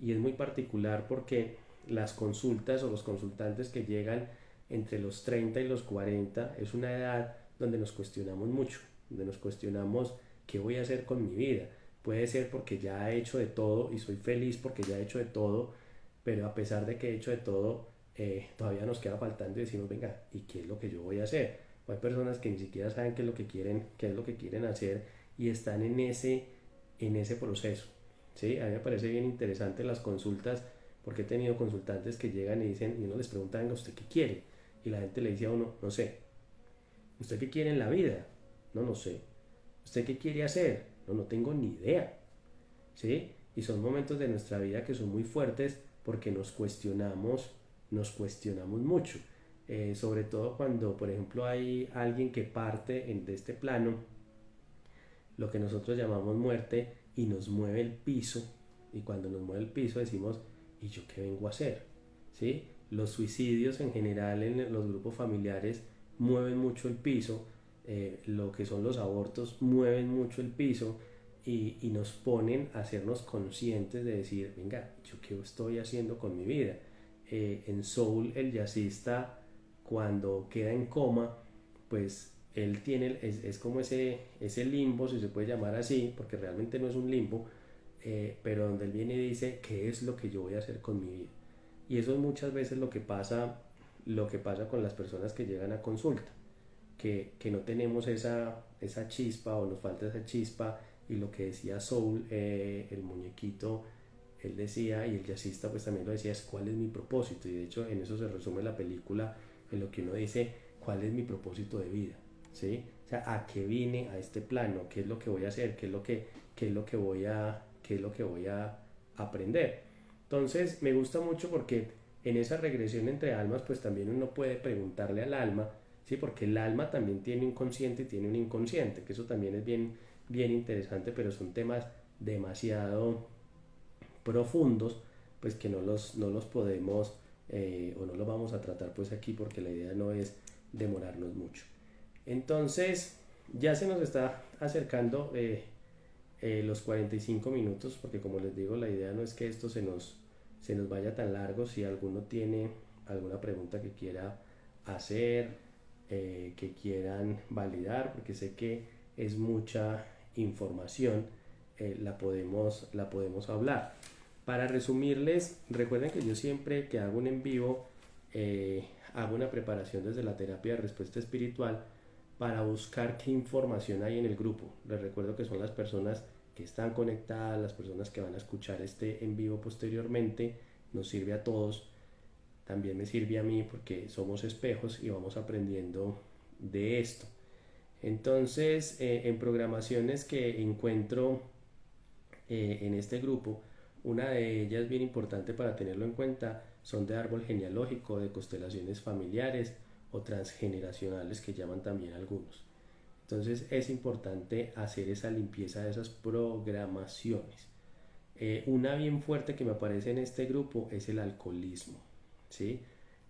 Y es muy particular porque las consultas o los consultantes que llegan entre los 30 y los 40 es una edad donde nos cuestionamos mucho, donde nos cuestionamos qué voy a hacer con mi vida. Puede ser porque ya he hecho de todo y soy feliz porque ya he hecho de todo, pero a pesar de que he hecho de todo, todavía nos queda faltando y decimos, venga, ¿y qué es lo que yo voy a hacer? O hay personas que ni siquiera saben qué es lo que quieren, qué es lo que quieren hacer y están en ese proceso. ¿Sí? A mí me parece bien interesante las consultas, porque he tenido consultantes que llegan y dicen, y uno les pregunta, venga, ¿usted qué quiere? Y la gente le dice a uno, no sé. ¿Usted qué quiere en la vida? No, no sé. ¿Usted qué quiere hacer? No, no tengo ni idea. ¿Sí? Y son momentos de nuestra vida que son muy fuertes porque nos cuestionamos mucho. Sobre todo cuando, por ejemplo, hay alguien que parte de este plano, lo que nosotros llamamos muerte, y nos mueve el piso. Y cuando nos mueve el piso decimos, ¿y yo qué vengo a hacer? ¿Sí? Los suicidios en general en los grupos familiares mueven mucho el piso, lo que son los abortos mueven mucho el piso, y nos ponen a hacernos conscientes de decir, venga, ¿yo qué estoy haciendo con mi vida? En Soul, el jazzista, cuando queda en coma, pues él tiene, es como ese limbo, si se puede llamar así, porque realmente no es un limbo, pero donde él viene y dice, ¿qué es lo que yo voy a hacer con mi vida? Y eso es muchas veces lo que pasa con las personas que llegan a consulta, que no tenemos esa chispa o nos falta esa chispa. Y lo que decía Soul, el muñequito, él decía, y el jazzista pues también lo decía, es cuál es mi propósito. Y de hecho en eso se resume la película, en lo que uno dice, cuál es mi propósito de vida, ¿sí? O sea, a qué vine a este plano, qué es lo que voy a hacer, qué es lo que voy a, qué es lo que voy a aprender. Entonces me gusta mucho porque en esa regresión entre almas pues también uno puede preguntarle al alma, ¿sí? Porque el alma también tiene un consciente y tiene un inconsciente, que eso también es bien interesante, pero son temas demasiado profundos, pues que no los podemos o no los vamos a tratar pues aquí, porque la idea no es demorarnos mucho. Entonces, ya se nos está acercando los 45 minutos, porque como les digo, la idea no es que esto se nos vaya tan largo. Si alguno tiene alguna pregunta que quiera hacer, que quieran validar, porque sé que es mucha información, la podemos hablar. Para resumirles, recuerden que yo siempre que hago un en vivo, hago una preparación desde la terapia de respuesta espiritual para buscar qué información hay en el grupo. Les recuerdo que son las personas que están conectadas, las personas que van a escuchar este en vivo posteriormente. Nos sirve a todos, también me sirve a mí, porque somos espejos y vamos aprendiendo de esto. Entonces, en programaciones que encuentro en este grupo, una de ellas bien importante para tenerlo en cuenta son de árbol genealógico, de constelaciones familiares o transgeneracionales, que llaman también algunos. Entonces es importante hacer esa limpieza de esas programaciones. Una bien fuerte que me aparece en este grupo es el alcoholismo, ¿sí?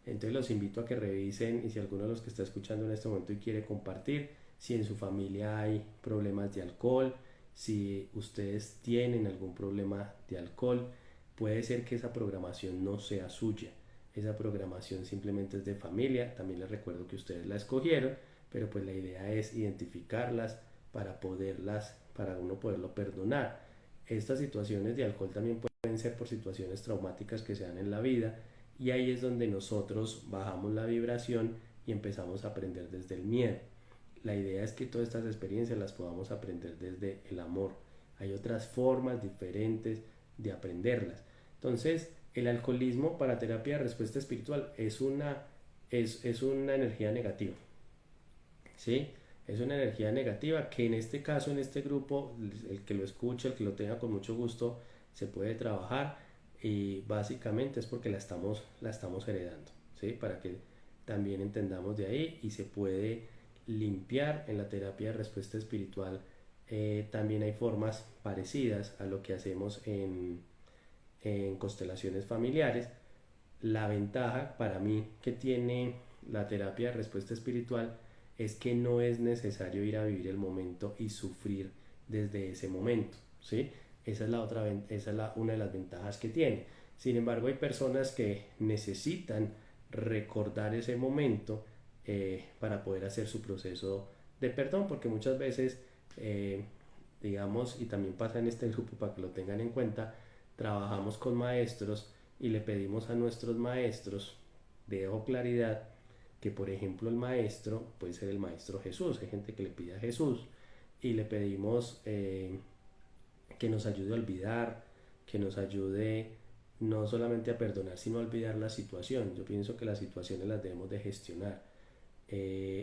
Entonces los invito a que revisen, y si alguno de los que está escuchando en este momento y quiere compartir, si en su familia hay problemas de alcohol, si ustedes tienen algún problema de alcohol, puede ser que esa programación no sea suya. Esa programación simplemente es de familia. También les recuerdo que ustedes la escogieron, pero pues la idea es identificarlas para uno poderlo perdonar. Estas situaciones de alcohol también pueden ser por situaciones traumáticas que se dan en la vida, y ahí es donde nosotros bajamos la vibración y empezamos a aprender desde el miedo. La idea es que todas estas experiencias las podamos aprender desde el amor. Hay otras formas diferentes de aprenderlas. Entonces, el alcoholismo para terapia de respuesta espiritual es una energía negativa, ¿sí? Es una energía negativa que en este caso, en este grupo, el que lo escuche, el que lo tenga con mucho gusto, se puede trabajar, y básicamente es porque la estamos heredando, ¿sí? Para que también entendamos de ahí, y se puede limpiar en la terapia de respuesta espiritual. También hay formas parecidas a lo que hacemos en constelaciones familiares. La ventaja para mí que tiene la terapia de respuesta espiritual es que no es necesario ir a vivir el momento y sufrir desde ese momento, ¿sí? Esa es una de las ventajas que tiene. Sin embargo, hay personas que necesitan recordar ese momento para poder hacer su proceso de perdón, porque muchas veces, digamos, y también pasa en este grupo para que lo tengan en cuenta, trabajamos con maestros y le pedimos a nuestros maestros, dejo claridad, que por ejemplo el maestro puede ser el maestro Jesús. Hay gente que le pide a Jesús y le pedimos que nos ayude a olvidar, que nos ayude no solamente a perdonar, sino a olvidar la situación. Yo pienso que las situaciones las debemos de gestionar.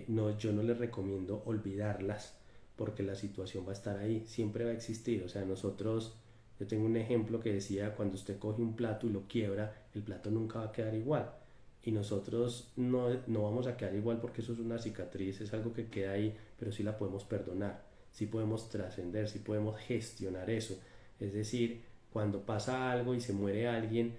No, yo no les recomiendo olvidarlas, porque la situación va a estar ahí, siempre va a existir. O sea, yo tengo un ejemplo que decía: cuando usted coge un plato y lo quiebra, el plato nunca va a quedar igual. Y nosotros no vamos a quedar igual, porque eso es una cicatriz, es algo que queda ahí, pero sí la podemos perdonar, sí podemos trascender, sí podemos gestionar eso. Es decir, cuando pasa algo y se muere alguien,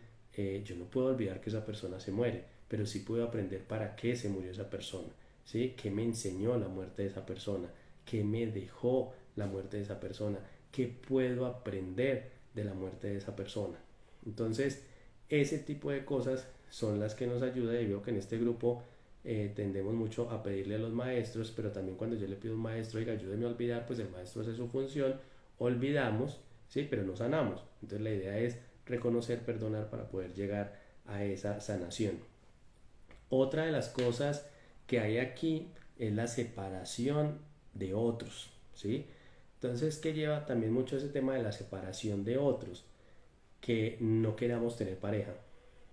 yo no puedo olvidar que esa persona se muere, pero sí puedo aprender para qué se murió esa persona, ¿sí? ¿Qué me enseñó la muerte de esa persona? ¿Qué me dejó la muerte de esa persona? ¿Qué puedo aprender de la muerte de esa persona? Entonces, ese tipo de cosas son las que nos ayudan, y veo que en este grupo tendemos mucho a pedirle a los maestros, pero también cuando yo le pido a un maestro: oiga, ayúdeme a olvidar, pues el maestro hace su función, olvidamos, ¿sí? Pero no sanamos. Entonces la idea es reconocer, perdonar, para poder llegar a esa sanación. Otra de las cosas que hay aquí es la separación de otros, ¿sí? Entonces, ¿qué lleva también mucho ese tema de la separación de otros? Que no queramos tener pareja,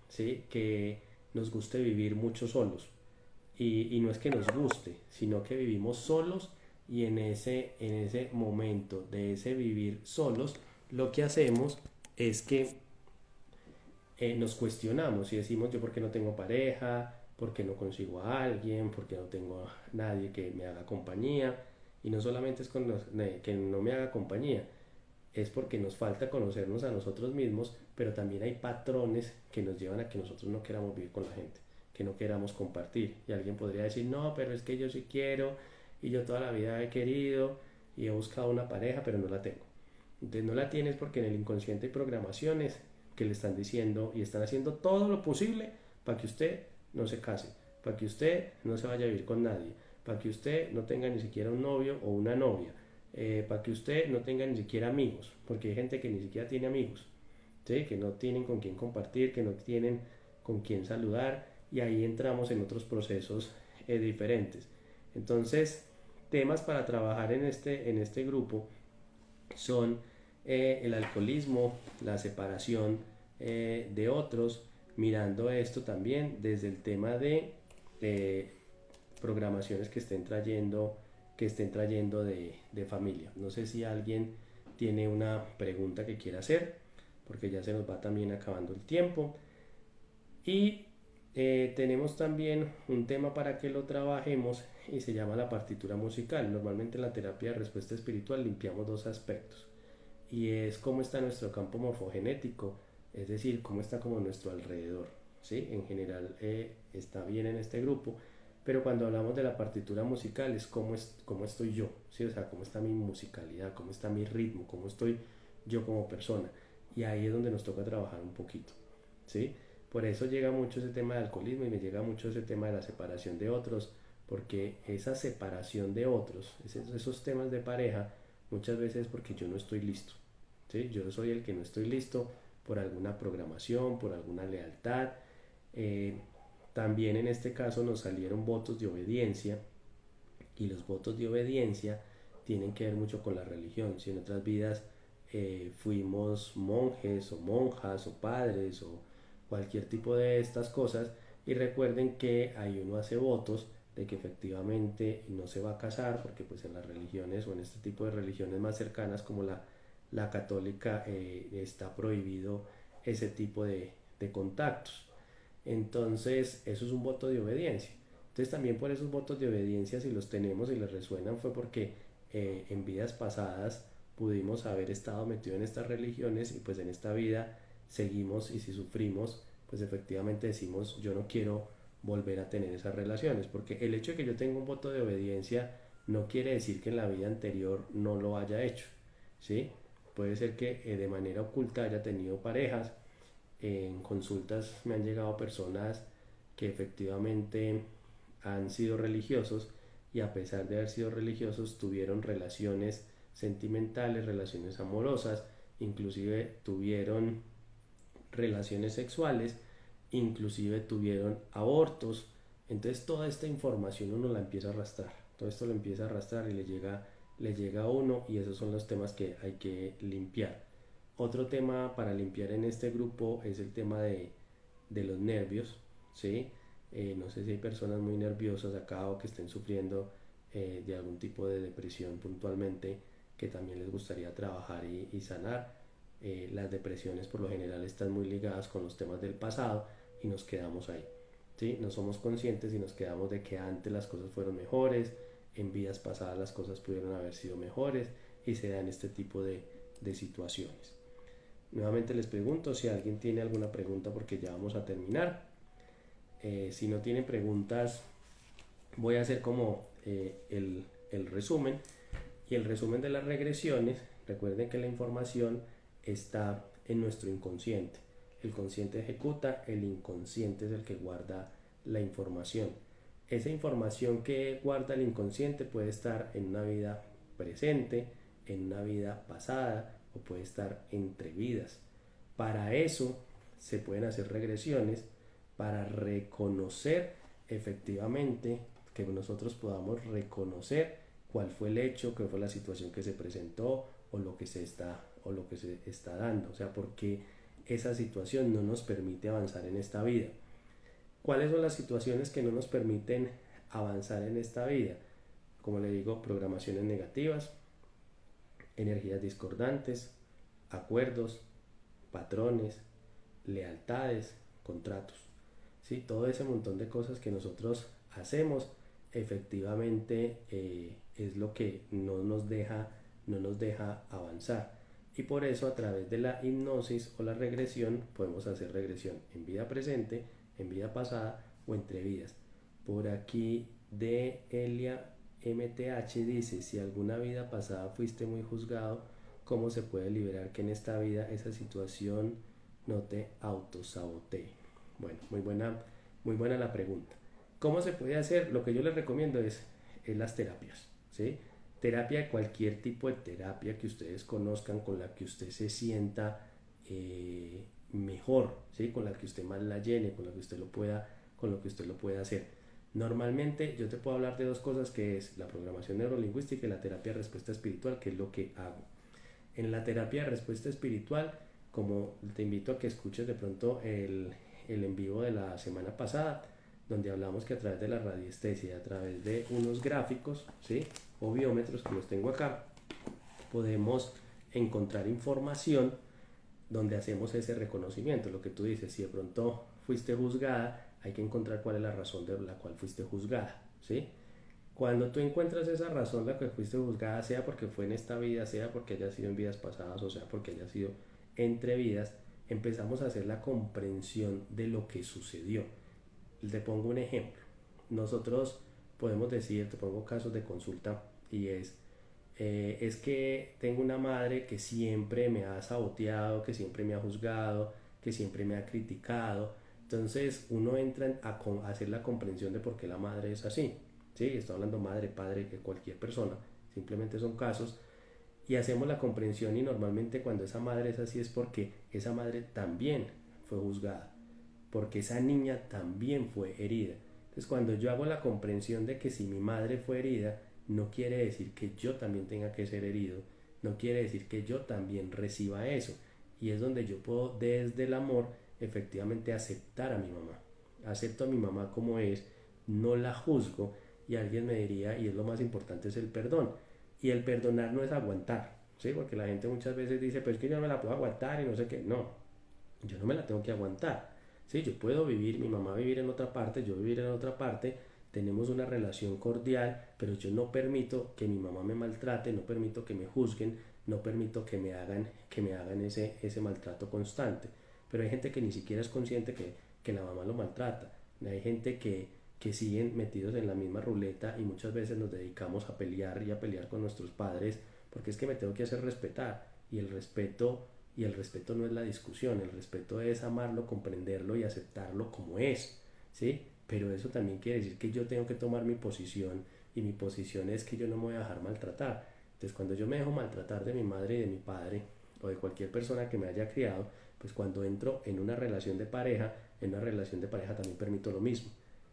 ¿sí? Que nos guste vivir mucho solos. Y no es que nos guste, sino que vivimos solos, y en ese momento de ese vivir solos, lo que hacemos es que nos cuestionamos y decimos: yo por qué no tengo pareja, por qué no consigo a alguien, por qué no tengo a nadie que me haga compañía. Y no solamente es que no me haga compañía, es porque nos falta conocernos a nosotros mismos, pero también hay patrones que nos llevan a que nosotros no queramos vivir con la gente, que no queramos compartir. Y alguien podría decir: no, pero es que yo sí quiero, y yo toda la vida he querido y he buscado una pareja, pero no la tengo. Entonces no la tienes porque en el inconsciente hay programaciones que le están diciendo y están haciendo todo lo posible para que usted no se case, para que usted no se vaya a vivir con nadie, para que usted no tenga ni siquiera un novio o una novia, para que usted no tenga ni siquiera amigos, porque hay gente que ni siquiera tiene amigos, ¿sí? Que no tienen con quién compartir, que no tienen con quién saludar, y ahí entramos en otros procesos diferentes. Entonces, temas para trabajar en este grupo son el alcoholismo, la separación de otros, mirando esto también desde el tema de programaciones que estén trayendo de familia. No sé si alguien tiene una pregunta que quiera hacer, porque ya se nos va también acabando el tiempo. Y tenemos también un tema para que lo trabajemos, y se llama la partitura musical. Normalmente en la terapia de respuesta espiritual limpiamos dos aspectos, y es cómo está nuestro campo morfogenético, es decir, cómo está como nuestro alrededor, ¿sí? En general está bien en este grupo, pero cuando hablamos de la partitura musical es cómo estoy yo, ¿sí? O sea, cómo está mi musicalidad, cómo está mi ritmo, cómo estoy yo como persona, y ahí es donde nos toca trabajar un poquito, ¿sí? Por eso llega mucho ese tema de alcoholismo, y me llega mucho ese tema de la separación de otros, porque esa separación de otros, esos temas de pareja, muchas veces es porque yo no estoy listo, ¿sí? Yo soy el que no estoy listo por alguna programación, por alguna lealtad. Eh, También en este caso nos salieron votos de obediencia, y los votos de obediencia tienen que ver mucho con la religión. Si en otras vidas fuimos monjes o monjas o padres o cualquier tipo de estas cosas, y recuerden que ahí uno hace votos de que efectivamente no se va a casar, porque pues en las religiones o en este tipo de religiones más cercanas como la católica está prohibido ese tipo de contactos. Entonces, eso es un voto de obediencia. Entonces, también por esos votos de obediencia, si los tenemos y les resuenan, fue porque en vidas pasadas pudimos haber estado metidos en estas religiones, y pues en esta vida seguimos, y si sufrimos, pues efectivamente decimos, yo no quiero volver a tener esas relaciones, porque el hecho de que yo tenga un voto de obediencia no quiere decir que en la vida anterior no lo haya hecho, ¿sí? Puede ser que de manera oculta haya tenido parejas. En consultas me han llegado personas que efectivamente han sido religiosos, y a pesar de haber sido religiosos tuvieron relaciones sentimentales, relaciones amorosas, inclusive tuvieron relaciones sexuales, inclusive tuvieron abortos. Entonces toda esta información uno la empieza a arrastrar, todo esto lo empieza a arrastrar y le llega a uno, y esos son los temas que hay que limpiar. Otro tema para limpiar en este grupo es el tema de los nervios, ¿sí? No sé si hay personas muy nerviosas acá o que estén sufriendo de algún tipo de depresión puntualmente, que también les gustaría trabajar y sanar. Las depresiones por lo general están muy ligadas con los temas del pasado y nos quedamos ahí, ¿sí? No somos conscientes y nos quedamos de que antes las cosas fueron mejores, en vidas pasadas las cosas pudieron haber sido mejores, y se dan este tipo de situaciones. Nuevamente les pregunto si alguien tiene alguna pregunta, porque ya vamos a terminar. Si no tienen preguntas, voy a hacer como el resumen. Y el resumen de las regresiones, recuerden que la información está en nuestro inconsciente. El consciente ejecuta, el inconsciente es el que guarda la información. Esa información que guarda el inconsciente puede estar en una vida presente, en una vida pasada, o puede estar entre vidas. Para eso se pueden hacer regresiones, para reconocer efectivamente, que nosotros podamos reconocer cuál fue el hecho, qué fue la situación que se presentó, o lo que se está dando, o sea, porque esa situación no nos permite avanzar en esta vida. ¿Cuáles son las situaciones que no nos permiten avanzar en esta vida? Como le digo, programaciones negativas, energías discordantes, acuerdos, patrones, lealtades, contratos, ¿sí? Todo ese montón de cosas que nosotros hacemos efectivamente es lo que no nos deja avanzar. Y por eso a través de la hipnosis o la regresión podemos hacer regresión en vida presente, en vida pasada o entre vidas. Por aquí de Elia MTH dice, si alguna vida pasada fuiste muy juzgado, ¿cómo se puede liberar que en esta vida esa situación no te autosabotee? Bueno, muy buena la pregunta. ¿Cómo se puede hacer? Lo que yo les recomiendo es las terapias, ¿sí? Terapia de cualquier tipo de terapia que ustedes conozcan, con la que usted se sienta mejor, ¿sí? Con la que usted más la llene, con lo que usted lo pueda hacer. Normalmente yo te puedo hablar de dos cosas, que es la programación neurolingüística y la terapia de respuesta espiritual, que es lo que hago. En la terapia de respuesta espiritual, como te invito a que escuches de pronto el en vivo de la semana pasada, donde hablamos que a través de la radiestesia, a través de unos gráficos, ¿sí? O biómetros, que los tengo acá, podemos encontrar información donde hacemos ese reconocimiento. Lo que tú dices, si de pronto fuiste juzgada, hay que encontrar cuál es la razón de la cual fuiste juzgada, ¿sí? Cuando tú encuentras esa razón, la que fuiste juzgada, sea porque fue en esta vida, sea porque haya sido en vidas pasadas, o sea porque haya sido entre vidas, empezamos a hacer la comprensión de lo que sucedió. Te pongo un ejemplo. Nosotros podemos decir, te pongo casos de consulta, y es que tengo una madre que siempre me ha saboteado, que siempre me ha juzgado, que siempre me ha criticado. Entonces uno entra a hacer la comprensión de por qué la madre es así. ¿sí? Estoy hablando madre, padre, que cualquier persona, simplemente son casos, y hacemos la comprensión y normalmente cuando esa madre es así es porque esa madre también fue juzgada, porque esa niña también fue herida. Entonces cuando yo hago la comprensión de que si mi madre fue herida, no quiere decir que yo también tenga que ser herido, no quiere decir que yo también reciba eso. Y es donde yo puedo desde el amor efectivamente aceptar a mi mamá. Acepto a mi mamá como es, no la juzgo y alguien me diría, y es lo más importante, es el perdón. Y el perdonar no es aguantar, ¿sí? Porque la gente muchas veces dice, pues es que yo no me la puedo aguantar y no sé qué. No, yo no me la tengo que aguantar. Sí, yo puedo vivir, mi mamá vivir en otra parte, yo vivir en otra parte, tenemos una relación cordial, pero yo no permito que mi mamá me maltrate, no permito que me juzguen, no permito que me hagan ese maltrato constante. Pero hay gente que ni siquiera es consciente que la mamá lo maltrata. Hay gente que siguen metidos en la misma ruleta y muchas veces nos dedicamos a pelear y a pelear con nuestros padres porque es que me tengo que hacer respetar y el respeto no es la discusión, el respeto es amarlo, comprenderlo y aceptarlo como es, ¿sí? Pero eso también quiere decir que yo tengo que tomar mi posición y mi posición es que yo no me voy a dejar maltratar. Entonces cuando yo me dejo maltratar de mi madre y de mi padre o de cualquier persona que me haya criado, pues cuando entro en una relación de pareja, en una relación de pareja también permito lo mismo.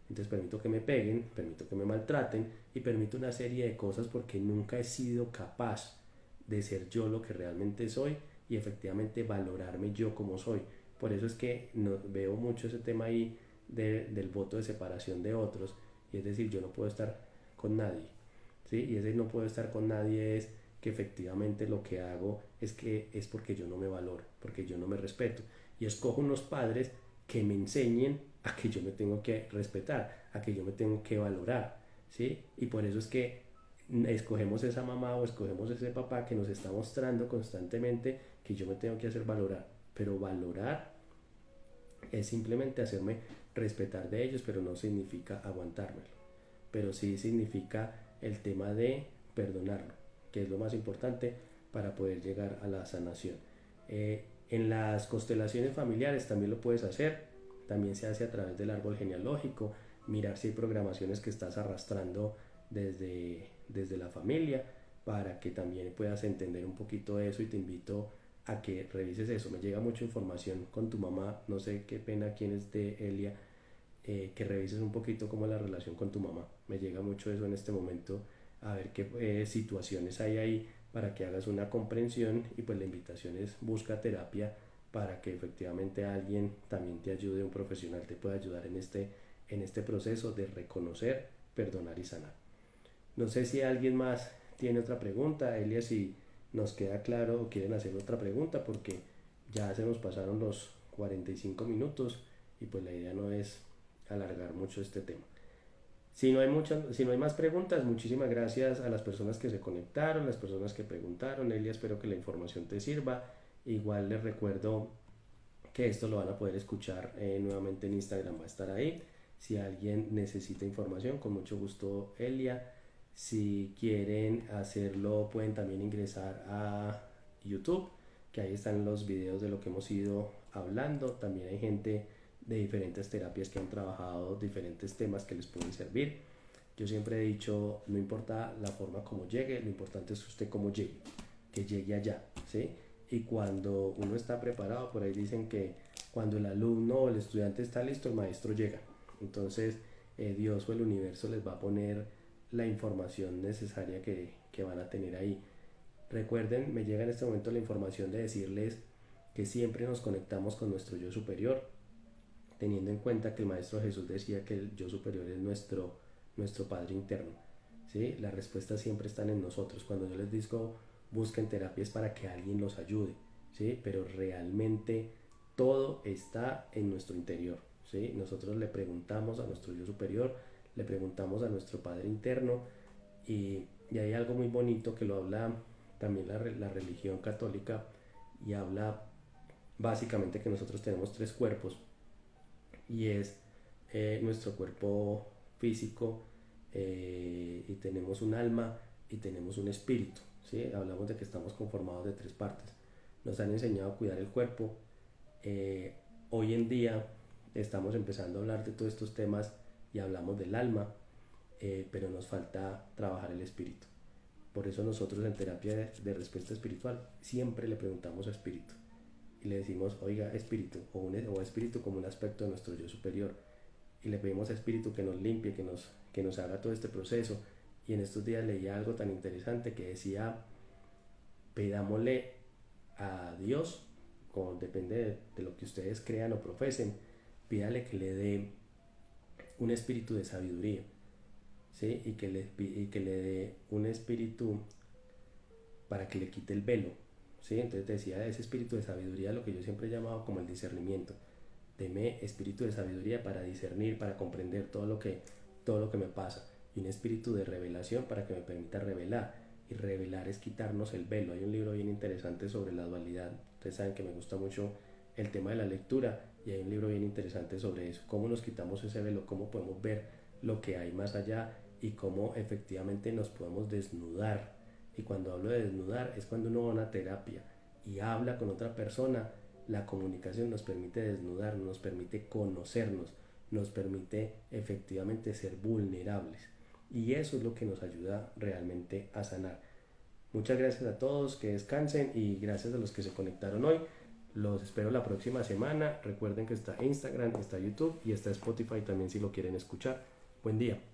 Entonces permito que me peguen, permito que me maltraten y permito una serie de cosas porque nunca he sido capaz de ser yo lo que realmente soy y efectivamente valorarme yo como soy. Por eso es que no, veo mucho ese tema ahí del voto de separación de otros, y es decir, yo no puedo estar con nadie, ¿sí? Y ese no puedo estar con nadie es que efectivamente lo que hago es que es porque yo no me valoro, porque yo no me respeto, y escojo unos padres que me enseñen a que yo me tengo que respetar, a que yo me tengo que valorar, ¿sí? Y por eso es que escogemos esa mamá o escogemos ese papá que nos está mostrando constantemente que yo me tengo que hacer valorar. Pero valorar es simplemente hacerme respetar de ellos, pero no significa aguantármelo. Pero sí significa el tema de perdonarlo, que es lo más importante para poder llegar a la sanación. En las constelaciones familiares también lo puedes hacer, también se hace a través del árbol genealógico, mirar si hay programaciones que estás arrastrando desde la familia para que también puedas entender un poquito eso y te invito a que revises eso. Me llega mucha información con tu mamá, no sé qué pena quién es de Elia, que revises un poquito cómo es la relación con tu mamá. Me llega mucho eso en este momento, a ver qué situaciones hay ahí para que hagas una comprensión y pues la invitación es busca terapia para que efectivamente alguien también te ayude, un profesional te pueda ayudar en este proceso de reconocer, perdonar y sanar. No sé si alguien más tiene otra pregunta, Elia, si nos queda claro o quieren hacer otra pregunta porque ya se nos pasaron los 45 minutos y pues la idea no es alargar mucho este tema. Si no hay más preguntas, muchísimas gracias a las personas que se conectaron, las personas que preguntaron. Elia, espero que la información te sirva. Igual les recuerdo que esto lo van a poder escuchar nuevamente en Instagram, va a estar ahí. Si alguien necesita información, con mucho gusto, Elia. Si quieren hacerlo, pueden también ingresar a YouTube, que ahí están los videos de lo que hemos ido hablando. También hay gente de diferentes terapias que han trabajado diferentes temas que les pueden servir. Yo siempre he dicho, no importa la forma como llegue, lo importante es usted cómo llegue, que llegue allá, ¿sí? Y cuando uno está preparado, por ahí dicen que cuando el alumno o el estudiante está listo, el maestro llega. Entonces, Dios o el universo les va a poner la información necesaria que van a tener ahí. Recuerden, me llega en este momento la información de decirles que siempre nos conectamos con nuestro yo superior, teniendo en cuenta que el Maestro Jesús decía que el yo superior es nuestro Padre interno. ¿Sí? Las respuestas siempre están en nosotros. Cuando yo les digo busquen terapias para que alguien los ayude, ¿sí? Pero realmente todo está en nuestro interior. ¿Sí? Nosotros le preguntamos a nuestro yo superior, le preguntamos a nuestro Padre interno y hay algo muy bonito que lo habla también la religión católica y habla básicamente que nosotros tenemos tres cuerpos y es nuestro cuerpo físico y tenemos un alma y tenemos un espíritu, ¿sí? Hablamos de que estamos conformados de tres partes. Nos han enseñado a cuidar el cuerpo. eh, Hoy en día estamos empezando a hablar de todos estos temas y hablamos del alma. pero nos falta trabajar el espíritu. Por eso nosotros en terapia de respuesta espiritual siempre le preguntamos a espíritu y le decimos, oiga, espíritu, o espíritu como un aspecto de nuestro yo superior, y le pedimos a espíritu que nos limpie, que nos haga todo este proceso. Y en estos días leía algo tan interesante que decía, pedámosle a Dios, como depende de lo que ustedes crean o profesen, pídale que le dé un espíritu de sabiduría, ¿sí? Y que le dé un espíritu para que le quite el velo, ¿sí? Entonces decía, ese espíritu de sabiduría, lo que yo siempre he llamado como el discernimiento. Deme espíritu de sabiduría para discernir, para comprender todo lo que me pasa, y un espíritu de revelación para que me permita revelar. Y revelar es quitarnos el velo. Hay un libro bien interesante sobre la dualidad. Ustedes saben que me gusta mucho el tema de la lectura, y hay un libro bien interesante sobre eso, cómo nos quitamos ese velo, cómo podemos ver lo que hay más allá y cómo efectivamente nos podemos desnudar. Y cuando hablo de desnudar es cuando uno va a una terapia y habla con otra persona. La comunicación nos permite desnudarnos, nos permite conocernos, nos permite efectivamente ser vulnerables, y eso es lo que nos ayuda realmente a sanar. Muchas gracias a todos, que descansen, y gracias a los que se conectaron hoy. Los espero la próxima semana. Recuerden que está Instagram, está YouTube y está Spotify también si lo quieren escuchar. Buen día.